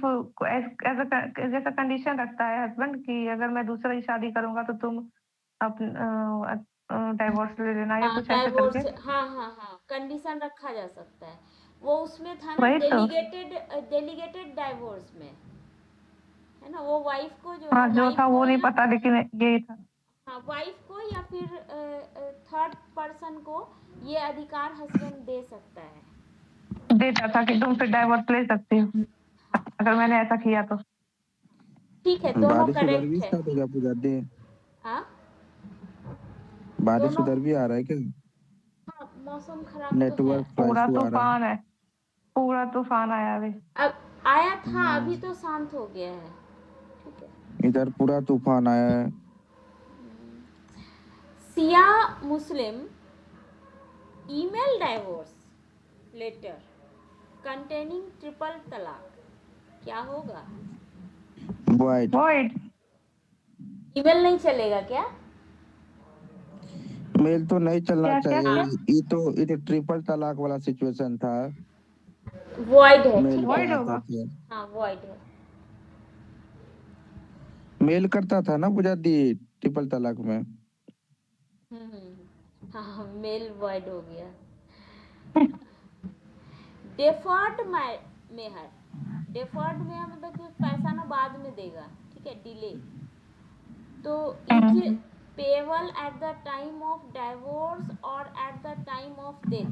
जैसा कंडीशन रखता है हस्बैंड कि अगर मैं दूसरी शादी करूंगा तो तुम डाइवोर्स ले लेना या हाँ कुछ ऐसे डाइवोर्स, करके। हाँ कंडीशन रखा जा सकता है। वो उसमें था ना वही तो, डेलीगेटेड डाइवोर्स में, है ना। वो वाइफ को जो हाँ है जो वाइफ था को वो नहीं या पता, लेकिन यही था। हाँ वाइफ को या फिर थर्ड पर्सन को ये अधिकार हस्बैंड दे सकता है। देता था कि तुम फिर डाइवोर्स ले सकती हो अगर मैंने ऐसा किया तो। ठीक है, दोनों बारिश उधर भी करेक्ट है। स्टार्ट हो गया पूजा दी। हाँ बारिश दोनों, उधर भी आ रहा है क्या? हाँ मौसम खराब तो है। नेटवर्क पूरा इशू आ रहा है। तूफान है, पूरा तूफान आया अभी। अब आया था, अभी तो शांत हो गया है। ठीक है, इधर पूरा तूफान आया है। Shia Muslim email divorce letter containing triple talaq, क्या होगा? White void. ईमेल नहीं चलेगा क्या? मेल तो नहीं चलना क्या क्या चाहिए। क्या ये तो ट्रिपल तलाक वाला सिचुएशन था। वॉइड है, मेल ठीक पे है। वॉइड आता होगा। था, हाँ वॉइड है। मेल करता था ना पूजा दी ट्रिपल तलाक में। हाँ मेल वॉइड हो गया। डेफर्ड मेहर, डेफर्ड में मतलब कि पैसा ना बाद में देगा, ठीक है, डिले। तो is payable at the time of divorce और at the time of death,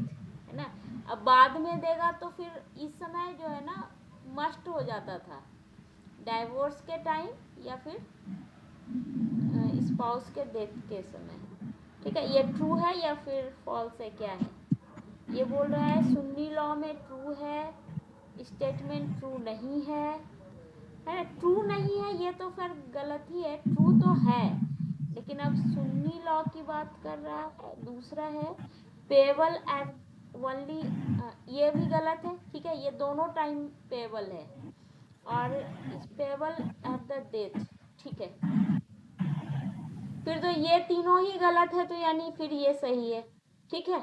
है ना। अब बाद में देगा तो फिर इस समय जो है ना मस्ट हो जाता था, डाइवोर्स के टाइम या फिर स्पाउस के डेथ के समय। ठीक है, ये ट्रू है या फिर फॉल्स है, क्या है? ये बोल रहा है सुन्नी लॉ में ट्रू है, स्टेटमेंट ट्रू नहीं है ट्रू नहीं है, ये तो फिर गलत ही है। ट्रू तो है लेकिन अब सुन्नी लॉ की बात कर रहा है। दूसरा है पेबल एट ओनली, ये भी गलत है, ठीक है। ये दोनों टाइम पेबल है और पेबल एट द डेथ, ठीक है। फिर तो ये तीनों ही गलत है, तो यानी फिर ये सही है, ठीक है।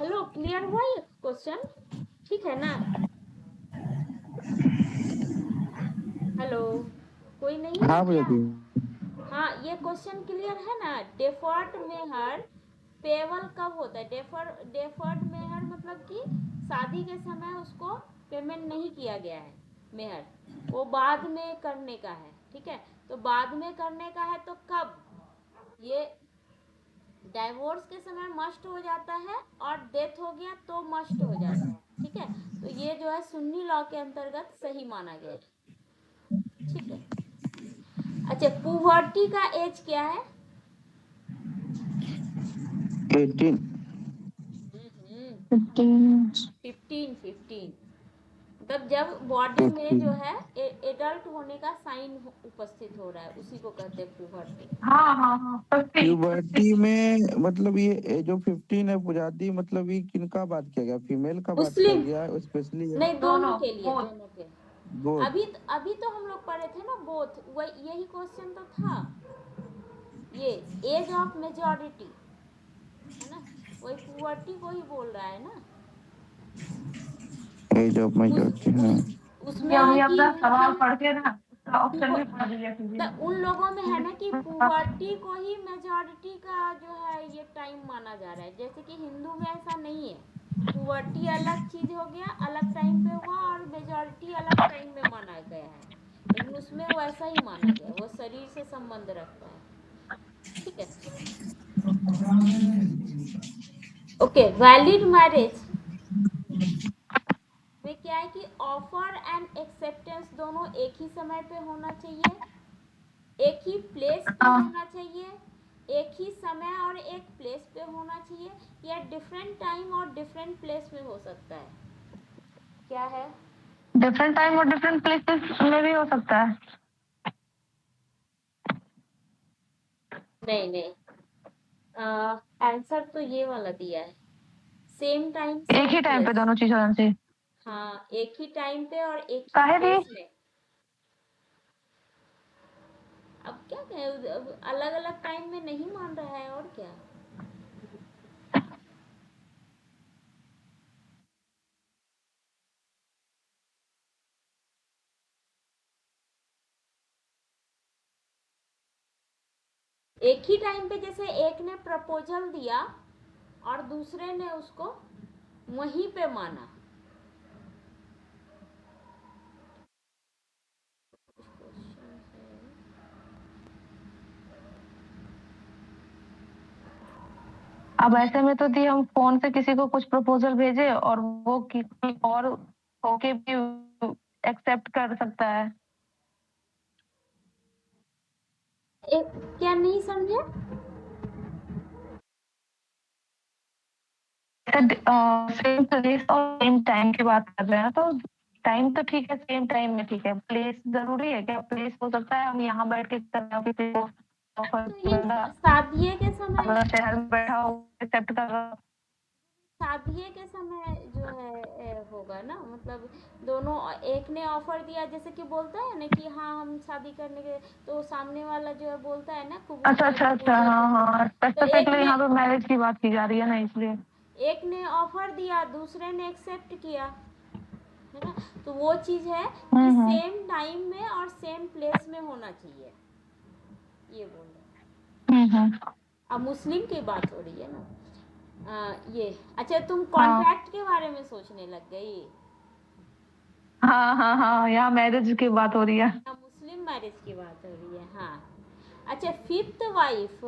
हेलो, क्लियर हुआ ये क्वेश्चन? ठीक है ना? हेलो, कोई नहीं है हाँ पूजा क्या? दी। हाँ ये क्वेश्चन क्लियर है ना? डेफर्ड मेहर पेबल कब होता है? डेफर्ड मेहर मतलब कि शादी के समय उसको पेमेंट नहीं किया गया है मेहर, वो बाद में करने का है, ठीक है। तो बाद में करने का है तो कब, ये डाइवोर्स के समय मस्ट हो जाता है और डेथ हो गया तो मस्ट हो जाता है, ठीक है। तो ये जो है सुन्नी लॉ के अंतर्गत सही माना गया, ठीक है। अच्छा, पुबर्टी का एज क्या है? 18। 15 मतलब जब बॉडी में जो है एडल्ट होने का साइन उपस्थित हो रहा है, उसी को कहते हैं पुबर्टी। हाँ प्यूबर्टी में मतलब ये जो 15 है पुजादी, मतलब ये किनका बात किया गया, फीमेल का बात किया मुस्लिम गया स्पेशली? नहीं, दोनों के लिए, both। दोनों के। बोथ। अभी तो हम लोग पढ़े थे ना बोथ, वही यही क्वेश्चन तो था, ये एज ऑफ मेजॉरिटी है ना, वही पुबर्टी को ही बोल रहा है ना। Age of majority. हाँ, उसमें हम है ये कि अपना सवाल मतलब पढ़ के ना उसका ऑप्शन भी पढ़ लिया कीजिए। उन लोगों में है ना कि पुबर्टी को ही मेजॉरिटी का जो है ये टाइम माना जा रहा है, जैसे कि हिंदू में ऐसा नहीं है। पुबर्टी अलग चीज हो गया, अलग टाइम पे हुआ, और मेजॉरिटी अलग टाइम में माना गया है, लेकिन उसमें वैसा ही माना गया, वो शरीर से संबंध रखता है, ठीक है। ओके, वैलिड मैरिज में क्या है कि ऑफर एंड एक्सेप्टेंस दोनों एक ही समय पे होना चाहिए, एक ही प्लेस पे होना चाहिए, एक ही समय और एक प्लेस पे होना चाहिए, या डिफरेंट टाइम और डिफरेंट प्लेस में हो सकता है। क्या है? डिफरेंट टाइम और डिफरेंट प्लेसेस में भी हो सकता है। नहीं, आंसर तो ये वाला दिया है, सेम टाइम एक ही टाइम पे दोनों चीज होना चाहिए। हाँ, एक ही टाइम पे और एक ही काहे भी? प्लेस में। अब क्या कहें, अलग अलग टाइम में नहीं मान रहा है, और क्या। एक ही टाइम पे, जैसे एक ने प्रपोजल दिया और दूसरे ने उसको वहीं पे माना। अब ऐसे में तो दी हम फोन से किसी को कुछ प्रपोजल भेजे और वो किसी और होके भी एक्सेप्ट कर सकता है। क्या नहीं समझे? सेम प्लेस और सेम टाइम की बात कर रहे हैं, तो टाइम तो ठीक है, सेम टाइम में ठीक है, प्लेस जरूरी है क्या? प्लेस हो सकता है हम यहाँ बैठ के कर रहे हो, किसी को तो ये शादिये के समय, शहर में बैठा हो एक्सेप्ट कर रहा हो। शादिये के समय जो है होगा ना, मतलब दोनों, एक ने ऑफर दिया, जैसे कि बोलता है ना कि हाँ हम शादी करने के, तो सामने वाला जो है बोलता है ना अच्छा, हाँ, तो स्पेसिफिकली यहाँ पे मैरिज की बात की जा रही है ना, इसलिए एक ने ऑफर दिया, दूसरे ने एक्सेप्ट किया, है ना, तो वो चीज है कि सेम टाइम में और सेम प्लेस में होना चाहिए, ये बोल रहे। अब मुस्लिम की बात हो रही है ना। ये अच्छा, तुम कॉन्ट्रैक्ट के बारे में सोचने लग गई। हाँ, यहाँ मैरिज की बात हो रही है। मुस्लिम मैरिज की बात हो रही है, हाँ। अच्छा, fifth wife,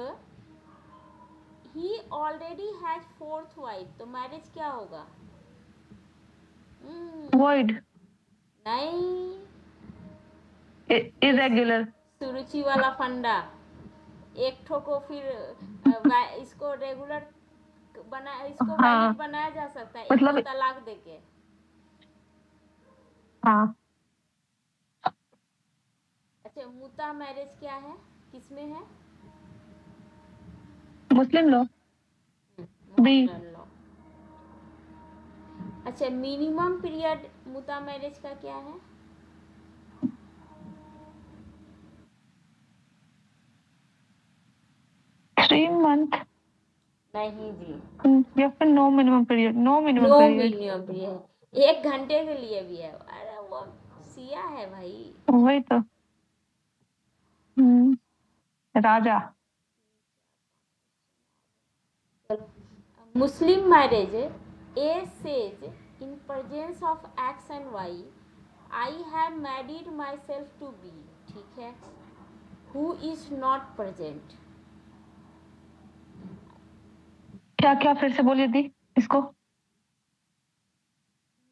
he already has fourth wife, तो मैरिज क्या होगा? वॉइड। नहीं, इरेगुलर। सुरुचि वाला फंडा, एक ठो को फिर इसको रेगुलर इसको वैलिड बनाया जा सकता है, मतलब एक तलाक देके। हाँ। अच्छा, मुता मैरिज क्या है, किसमें है? Muslim law. Mohammedan law. अच्छा, मिनिमम पीरियड मुता मैरिज का क्या है? Three month. नहीं जी, या फिर no minimum period. No minimum no period. Minimum period, 1 घंटे के लिए भी है। अरे वो सिया है भाई। वही तो। Raja. Muslim marriage, A says in presence of X and Y, I have married myself to B, ठीक है, who is not present. क्या क्या फिर से बोलिए दी इसको।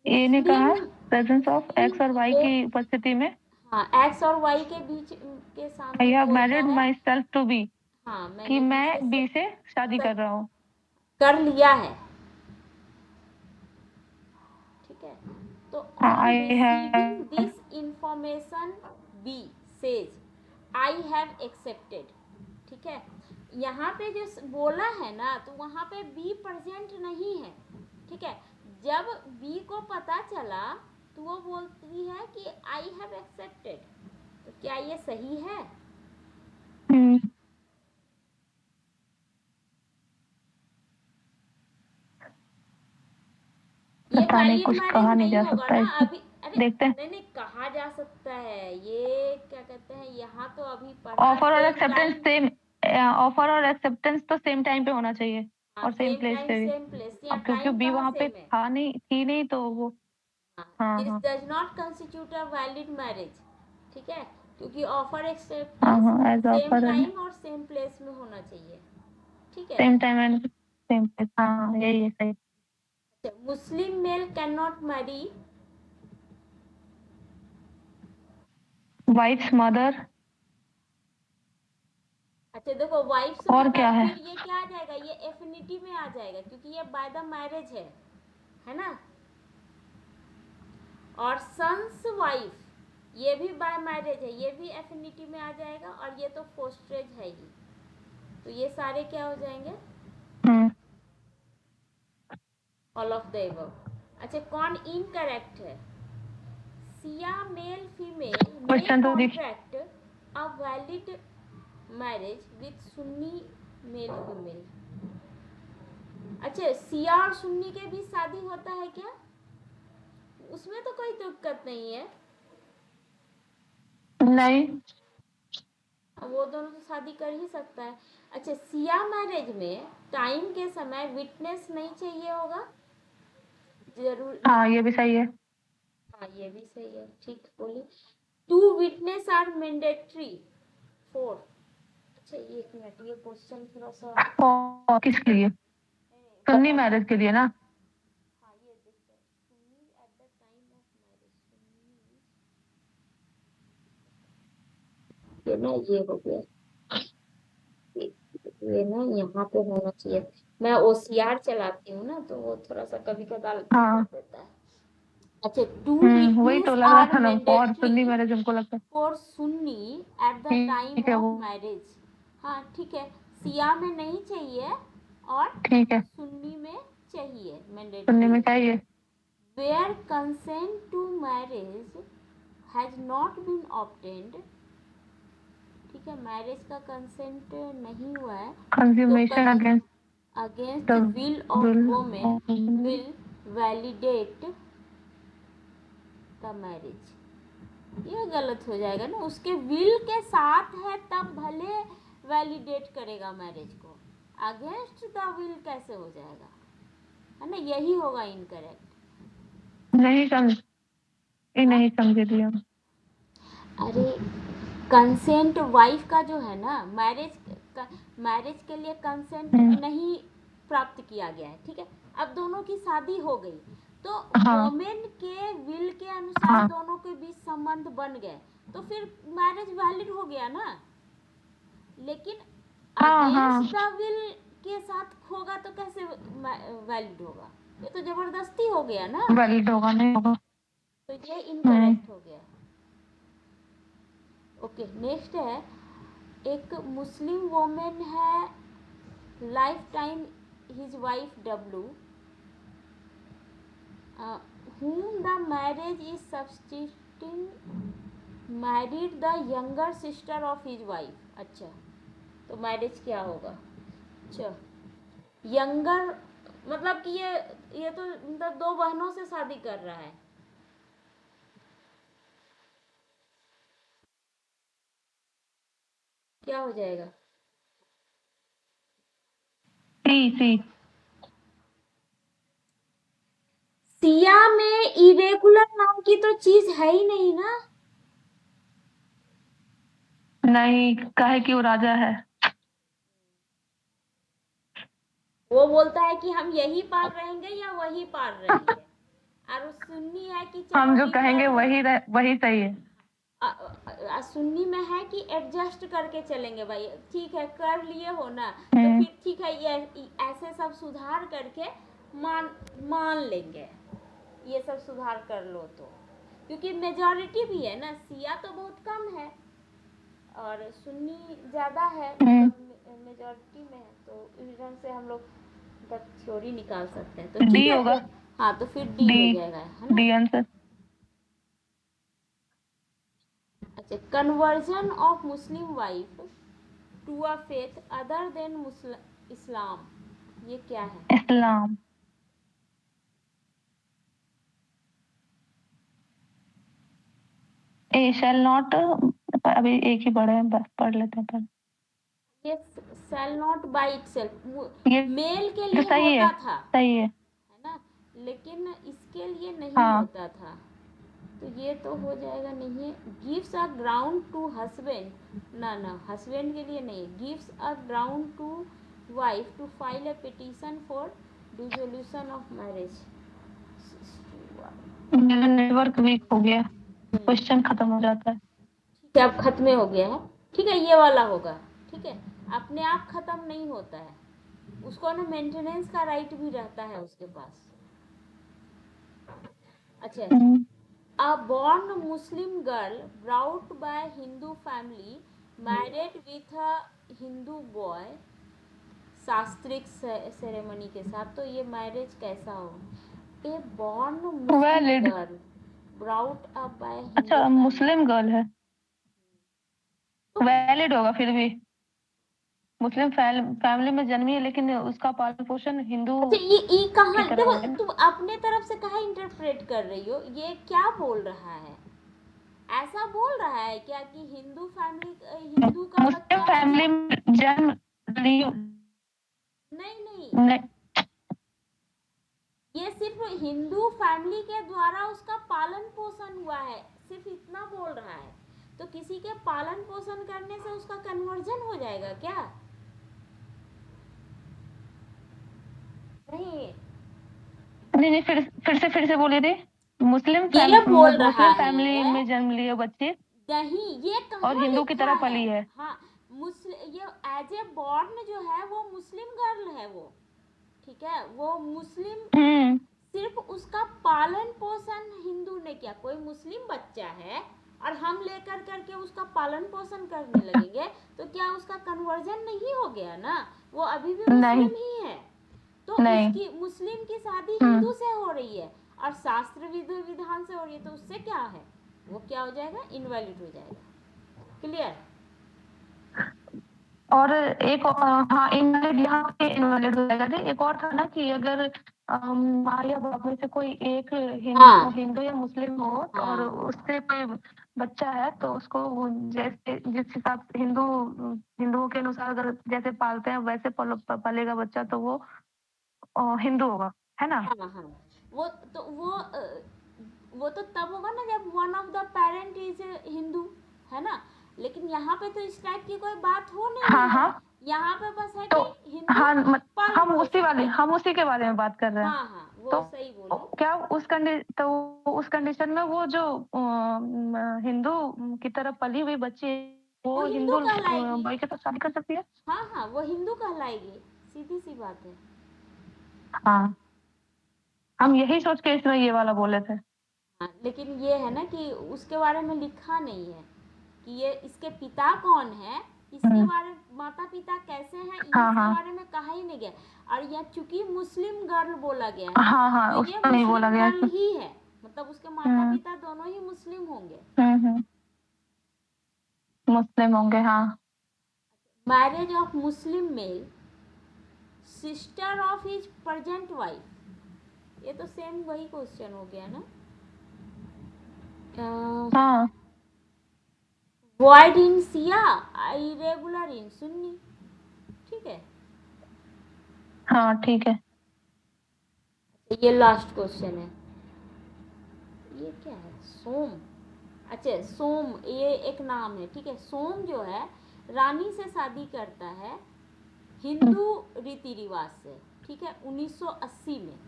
ए ने कहा प्रेजेंस ऑफ एक्स और वाई की उपस्थिति में, हाँ, एक्स और वाई के बीच के सामने आई हैव बोलता मैरिड है, माई सेल्फ टू बी, हाँ, कि मैंने मैं बी से शादी कर रहा हूँ, कर लिया है, ठीक है। तो हाँ, on I receiving have, this information be says I have accepted, ठीक है। यहाँ पे जो बोला है ना, तो वहाँ पे बी प्रेजेंट नहीं है, ठीक है। जब बी को पता चला तो वो बोलती है कि आई हैव एक्सेप्टेड। तो क्या ये सही है? ये पता नहीं, वैलिड कुछ मैरिज कहा नहीं नहीं जा होगा सकता ना इसमें, अभी। अरे देखते हैं। नहीं नहीं, कहा जा सकता है, ये क्या कहते हैं, यहाँ तो अभी पढ़ा ऑफर और same acceptance time, same, offer और एक्सेप्टेंस तो सेम टाइम पे होना चाहिए हाँ, और सेम सेम प्लेस टाइम पे भी। सेम प्लेस, यहाँ अब क्योंकि टाइम बी कहाँ वहां पे सेम है। था नहीं, थी नहीं, तो वो हाँ दिस हाँ does not constitute a valid marriage, ठीक है, क्योंकि ऑफर हाँ एक्सेप्टेंस हाँ, एज सेम ऑफर टाइम और सेम प्लेस में होना चाहिए, ठीक है। Same time and same place, हाँ यही है सही। Muslim male can not marry wife's mother, अच्छा देखो, वाइफ्स और के क्या बाद है? फिर ये क्या आ जाएगा, ये एफिनिटी में आ जाएगा, क्योंकि ये बाय द मैरिज है ना। और सन्स वाइफ, ये भी बाय मैरिज है, ये भी एफिनिटी में आ जाएगा, और ये तो फोस्ट्रेज है ही, तो ये सारे क्या हो जाएंगे, ऑल ऑफ द एबव। अच्छा, कौन इनकरेक्ट है? सिया मेल फीमेल मे क्वेश्चन तो contract a valid marriage with Sunni male female. अच्छा, सिया और सुन्नी के बीच शादी होता है क्या? उसमें तो कोई दिक्कत नहीं है, नहीं, वो दोनों तो शादी कर ही सकता है। अच्छा, सिया मैरिज में टाइम के समय विटनेस नहीं चाहिए होगा, जरूर। हाँ ये भी सही है। हाँ, ये भी सही है, ठीक बोली। 2 विटनेस आर मैंडेटरी फॉर। अच्छा, एक मिनट, ये क्वेश्चन थोड़ा सा, और किसके लिए? सुन्नी मैरिज के लिए ना? हाँ ये देखते हैं, Sunni eight the time of marriage, Sunni, ये ना ये हो गया, ये ना यहाँ पे होना चाहिए। मैं ओसीआर चलाती हूँ ना, तो वो थोड़ा सा कभी कभार हाँ, कर देता है। अच्छा, 2 वही तो विटनेस लग रहा आर था ना, और मैंडेटरी सुन्नी मैरिज हमको लगता है। For Sunni eight the time ठीक है, ऑफ वो मैरिज। हाँ ठीक है, सिया में नहीं चाहिए और ठीक है, सुन्नी में चाहिए, सुनने मैंडेटरी में है। चाहिए। Where consent to marriage has not been obtained, ठीक है, मैरिज का कंसेंट नहीं हुआ है, consummation against against the will of will women of will validate the marriage. ये गलत हो जाएगा ना, उसके विल के साथ है तब भले वैलिडेट करेगा मैरिज को, अगेंस्ट द विल कैसे हो जाएगा, है ना, यही होगा इनकरेक्ट। नहीं समझ, ये नहीं समझे दिया। अरे, कंसेंट वाइफ का जो है ना, मैरिज के लिए कंसेंट नहीं प्राप्त किया गया है, ठीक है। अब दोनों की शादी हो गई, तो हाँ, वोमेन के विल के अनुसार हाँ, दोनों के बीच संबंध बन गए, तो फिर मैरिज वैलिड हो गया ना। लेकिन हाँ, हाँ, अगेंस्ट द विल के साथ होगा तो कैसे वैलिड होगा? ये तो जबरदस्ती हो गया ना, वैलिड होगा, नहीं होगा। तो ये इनकरेक्ट हो गया। ओके, नेक्स्ट है, एक मुस्लिम वोमेन है, life time his wife W, whom the marriage is substituting married the younger sister of his wife। अच्छा, तो मैरिज क्या होगा? अच्छा, यंगर मतलब कि ये तो मतलब 2 बहनों से शादी कर रहा है, क्या हो जाएगा? सी सी सिया में इरेगुलर नाम की तो चीज है ही नहीं ना। नहीं, काहे कि वो राजा है। वो बोलता है कि हम यही पार रहेंगे या वही पार रहेंगे, और वो सुन्नी है कि चलो हम जो इधर कहेंगे वही सही है। सुन्नी में है कि एडजस्ट करके चलेंगे भाई, ठीक है कर लिए हो ना, तो हम्म, फिर ठीक है ये ऐसे सब सुधार करके मान मान लेंगे, ये सब सुधार कर लो तो, क्योंकि मेजॉरिटी भी है ना, सिया तो बहुत कम है और सुन्नी ज़्यादा है, मतलब मेजॉरिटी में है, तो इस ढंग से हम लोग थ्योरी निकाल सकते हैं, तो ठीक डी है होगा। हाँ तो फिर डी हो डी जाएगा, है ना। D answer. अच्छा, conversion of Muslim wife to a faith other than Islam, ये क्या है? इस्लाम। ए शैल नॉट, अभी एक ही पढ़े हैं, बस पढ़ लेते हैं पर ये शैल नॉट बाय इटसेल्फ ये मेल के लिए सही है, होता था, सही है। है ना, लेकिन इसके लिए नहीं हाँ, होता था, तो ये तो हो जाएगा नहीं है। Gives a ground to husband, ना ना हस्बैंड के लिए नहीं, gives a ground to wife to file a petition for dissolution of marriage. मेरा नेटवर्क वीक हो गया, क्वेश्चन खत्म हो जाता है। ठीक है अब खत्म हो गया है, ठीक है ये वाला होगा, ठीक है, अपने आप खत्म नहीं होता है, उसको ना मेंटेनेंस का राइट भी रहता है उसके पास। अच्छा, हम्म, a born Muslim girl brought by Hindu family married with a Hindu boy शास्त्रिक सेरेमनी के साथ, तो ये मैरिज कैसा हो? A born Muslim valid. Girl brought up by Hindu अच्छा, फैमिली, मुस्लिम गर्ल है, वैलिड होगा फिर भी। मुस्लिम फैमिली में जन्मी है, लेकिन उसका पालन पोषण हिंदू अच्छा ये की कहाँ तरह देखो, हो गया। तुम अपने तरफ से कहाँ इंटरप्रेट कर रही हो, ये क्या बोल रहा है, ऐसा बोल रहा है क्या कि हिंदू फैमिली हिंदू का मुस्लिम बच्चा है फैमिली जो, में जन्म ली नहीं नहीं, नहीं, ये सिर्फ हिंदू फैमिली के द्वारा उसका पालन पोषण हुआ है, सिर्फ इतना बोल रहा है, तो किसी के पालन पोषण करने से उसका कन्वर्जन हो जाएगा क्या? नहीं, नहीं, फिर से बोलिए थे। ये बोल रहा मुस्लिम फैमिली है, में जन्म लिए बच्चे नहीं ये और कहाँ हिंदू की लिखा तरह है, पली है। हाँ ये एज ए बॉर्न जो है वो मुस्लिम गर्ल है वो, ठीक है, वो मुस्लिम, हम्म, सिर्फ उसका पालन पोषण हिंदू ने किया, कोई मुस्लिम बच्चा है और हम लेकर करके उसका पालन पोषण करने लगेंगे, तो क्या उसका कन्वर्जन नहीं हो गया ना, वो अभी भी नहीं मुस्लिम ही है, तो नहीं, उसकी मुस्लिम की शादी हम्म, हिंदू से हो रही है और शास्त्र विधि विधान से हो रही है, तो उससे क्या है, वो क्या हो जाएगा, इनवैलिड हो जाएगा। क्लियर? और एक हाँ, इनवैलिड यहाँ पे इनवैलिड हो जाएगा। एक और था ना कि अगर माँ या बाप में से कोई एक हाँ हिंदू या मुस्लिम हो और हाँ उससे कोई बच्चा है, तो उसको वो जैसे जिस हिसाब से हिंदुओं के अनुसार अगर जैसे पालते हैं वैसे पलेगा बच्चा, तो वो हिंदू होगा, है ना। हाँ हाँ, वो तो वो तो तब होगा ना जब one of the parent is Hindu, है ना, लेकिन यहाँ पे तो इस टाइप की कोई बात हो नहीं हाँ रही है, हाँ, यहाँ पे बस है तो कि हिंदू पालन पोषण कर, हम उसी के बारे में बात कर रहे हैं। हाँ हाँ वो तो सही बोली, क्या उस कंडीशन में वो जो हिंदू की तरफ पली हुई बच्ची है, वो वो हिंदू हिंदू कहलाएगी, भाई के साथ शादी कर सकती है। हाँ हाँ वो हिंदू कहलाएगी, सीधी सी बात है। हाँ, हम यही सोच के इसमें ये वाला बोले थे। हाँ लेकिन ये है ना कि उसके बारे में लिखा नहीं है कि ये इसके पिता कौन है, इसके बारे माता पिता कैसे हैं, हाँ इसके हाँ बारे में कहा ही नहीं गया, और यह चूंकि मुस्लिम गर्ल बोला गया है, हाँ हाँ, तो ये उसमें नहीं बोला मुस्लिम गया गर्ल कि ही है, मतलब उसके माता पिता दोनों ही मुस्लिम होंगे। मुस्लिम होंगे, हाँ। Marriage of Muslim male sister of his present wife, ये तो सेम वही क्वेश्चन हो गया ना, हाँ void in Siya, irregular in Sunni, ठीक है। हाँ, ठीक है। ये लास्ट क्वेश्चन है, ये क्या है, सोम, अच्छा सोम ये एक नाम है, ठीक है। सोम जो है रानी से शादी करता है हिंदू रीति रिवाज से, ठीक है, 1980 में।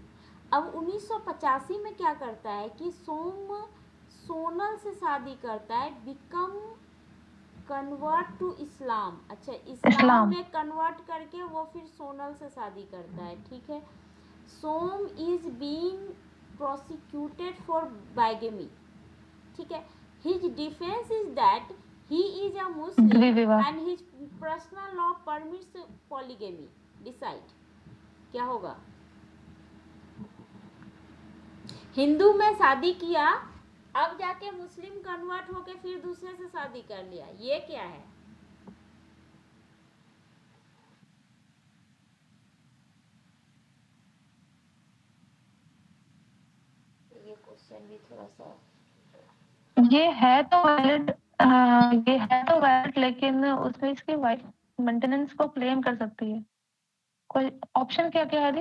अब 1985 में क्या करता है कि सोम सोनल से शादी करता है, बिकम कन्वर्ट टू इस्लाम, अच्छा इस्लाम में कन्वर्ट करके वो फिर सोनल से शादी करता है, ठीक है। Som is being prosecuted for bigamy, ठीक है। His defence is that he is a Muslim and his personal law permits polygamy. Decide क्या होगा। हिंदू में शादी किया, अब जाके मुस्लिम कन्वर्ट होके फिर दूसरे से शादी कर लिया, ये क्या है। ये क्वेश्चन भी थोड़ा सा ये है तो वैलिड, लेकिन उसमें इसकी वाइफ मेंटेनेंस को क्लेम कर सकती है। कोई ऑप्शन क्या क्या है दी?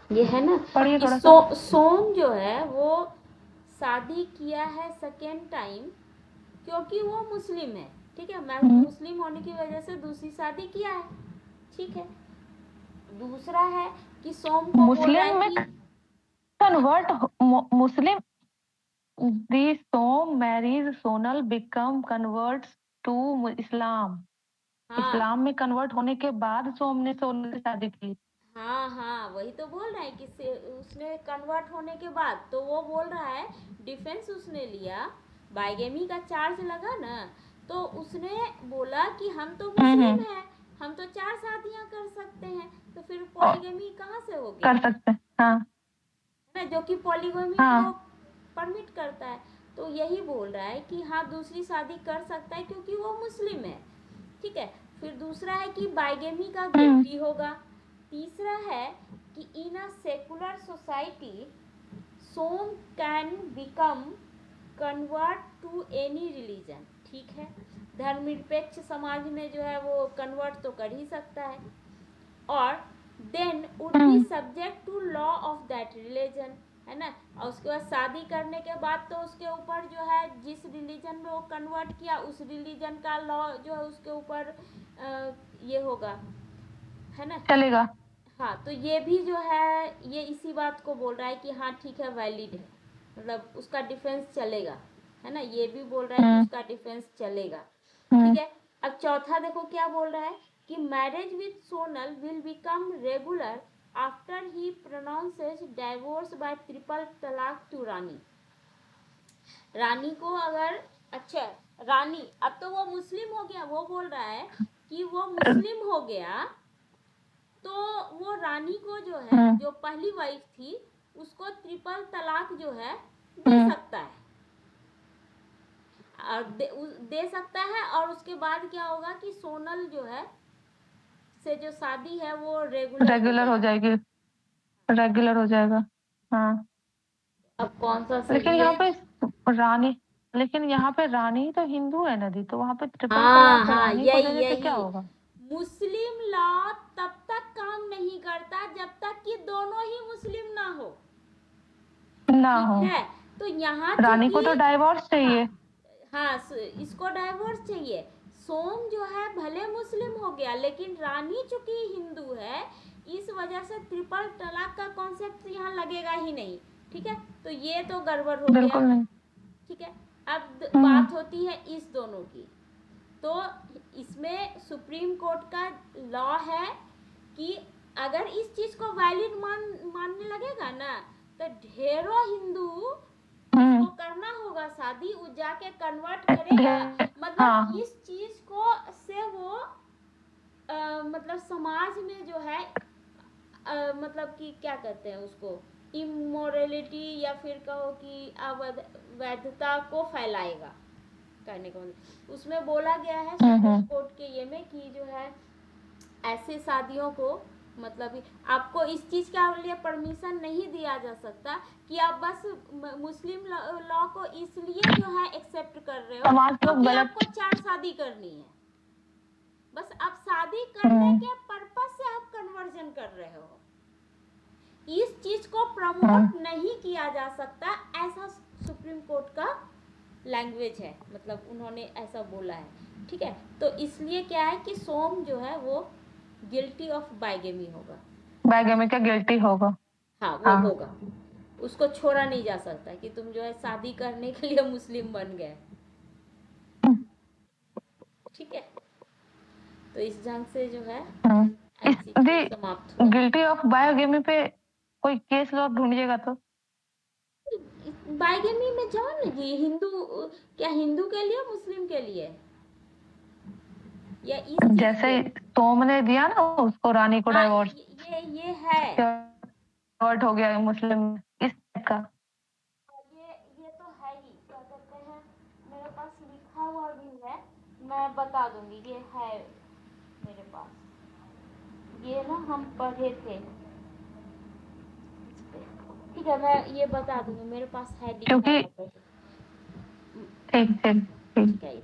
ये है ना, पढ़िए थोड़ा सा। सोम जो है वो शादी किया है सेकेंड टाइम क्योंकि वो मुस्लिम है, ठीक है। मैं मुस्लिम होने की वजह से दूसरी शादी किया है, ठीक है। दूसरा है कि सोम को मुस्लिम में convert, Muslim the Som marries Sonal become converts to Islam. Islam में कन्वर्ट होने के बाद सोम ने सोनल से शादी की। हाँ वही तो बोल रहा है कि उसने कन्वर्ट होने के बाद, तो वो बोल रहा है डिफेंस उसने लिया, बाइगेमी का चार्ज लगा ना, तो उसने बोला कि हम तो मुस्लिम हैं, हम तो 4 शादियां कर सकते हैं, तो फिर पॉलीगेमी कहाँ से होगी, कर सकते हैं, हाँ ना, जो कि पॉलीगेमी को परमिट करता है। तो यही बोल रहा है कि हाँ दूसरी शादी कर सकता है क्योंकि वो मुस्लिम है, ठीक है। फिर दूसरा है कि बाइगेमी का गिल्टी होगा। तीसरा है कि in a secular society Som can become convert to any religion, ठीक है। धर्मनिरपेक्ष समाज में जो है वो कन्वर्ट तो कर ही सकता है, और then would be subject to law of that religion, है ना। और उसके बाद शादी करने के बाद तो उसके ऊपर जो है जिस रिलीजन में वो कन्वर्ट किया उस रिलीजन का लॉ जो है उसके ऊपर ये होगा, है ना, चलेगा। हाँ, तो ये भी जो है ये इसी बात को बोल रहा है कि हाँ ठीक है वैलिड है, मतलब उसका डिफेंस चलेगा, है ना। ये भी बोल रहा है कि उसका डिफेंस चलेगा, ठीक है। अब चौथा देखो क्या बोल रहा है कि marriage with Sonal will become regular after he pronounces divorce by triple talaq to Rani. Rani को अगर, अच्छा रानी, अब तो वो मुस्लिम हो गया, वो बोल रहा है कि वो मुस्लिम हो गया तो वो रानी को जो है जो पहली वाइफ थी उसको ट्रिपल तलाक जो है दे सकता है, और दे सकता है, और उसके बाद क्या होगा कि सोनल जो है से जो शादी है वो रेगुलर हो जाएगी, रेगुलर हो जाएगा, हाँ। अब कौन सा सही लेकिन है? यहाँ पे रानी, लेकिन यहाँ पे रानी तो हिंदू है नदी, तो वहाँ पे ट्रिपल तलाक रानी को देने से क्या होगा? मुस्लिम लॉ तब तक काम नहीं करता जब तक कि दोनों ही मुस्लिम ना हो, ठीक है। तो यहाँ रानी को तो डाइवोर्स चाहिए, हाँ इसको डाइवोर्स चाहिए। सोम जो है भले मुस्लिम हो गया लेकिन रानी चूंकि हिंदू है, इस वजह से ट्रिपल तलाक का कॉन्सेप्ट यहाँ लगेगा ही नहीं, ठीक है। तो ये तो गड़बड़ हो गया, ठीक है। अब बात होती है इस दोनों की, तो इसमें सुप्रीम कोर्ट का लॉ है कि अगर इस चीज को वैलिड मानने लगेगा ना तो ढेरों हिंदू उसको करना होगा शादी, वो जाके कन्वर्ट करेगा, मतलब इस चीज को से वो मतलब समाज में जो है मतलब कि क्या कहते हैं उसको, इमोरलिटी या फिर कहो कि अवैधता को फैलाएगा, करने का मतलब उसमें बोला गया है सुप्रीम कोर्ट के ये में कि जो है ऐसे शादियों को मतलब आपको इस चीज के लिए परमिशन नहीं दिया जा सकता कि आप बस मुस्लिम लॉ को इसलिए जो है एक्सेप्ट कर रहे हो क्योंकि आपको 4 शादी करनी है, बस आप शादी करने के पर्पस से आप कन्वर्जन कर रहे हो। इस चीज को प्रमोट नहीं किया जा सकता ऐसा सुप्रीम कोर्ट का लैंग्वेज है, मतलब उन्होंने ऐसा बोला है, ठीक है। तो इसलिए क्या है कि सोम जो है वो गिल्टी ऑफ बाइगेमी होगा, बाइगेमी का गिल्टी होगा। हाँ वो हाँ। होगा, उसको छोड़ा नहीं जा सकता कि तुम जो है शादी करने के लिए मुस्लिम बन गए, ठीक है। तो इस ढंग से जो है MCQ समाप्त हुआ। गिल्टी ऑफ बायोगेमी पे कोई केस लॉ ढूंढिएगा तो बाइगेमी में जाओ ना जी, हिंदू, क्या हिंदू के लिए मुस्लिम के लिए, या इस चीज जैसे पे? सोम ने दिया ना उसको, रानी को हाँ, डाइवोर्स, ये है, कन्वर्ट हो गया मुस्लिम, इस टाइप का। ये तो है ही, क्या कहते हैं, मेरे पास लिखा हुआ भी है, मैं बता दूंगी, ये है मेरे पास, ये ना हम पढ़े थे, ठीक है, मैं ये बता दूंगी, मेरे पास है लिखा क्योंकि हुआ। ठीक ठीक ठीक ठीक है।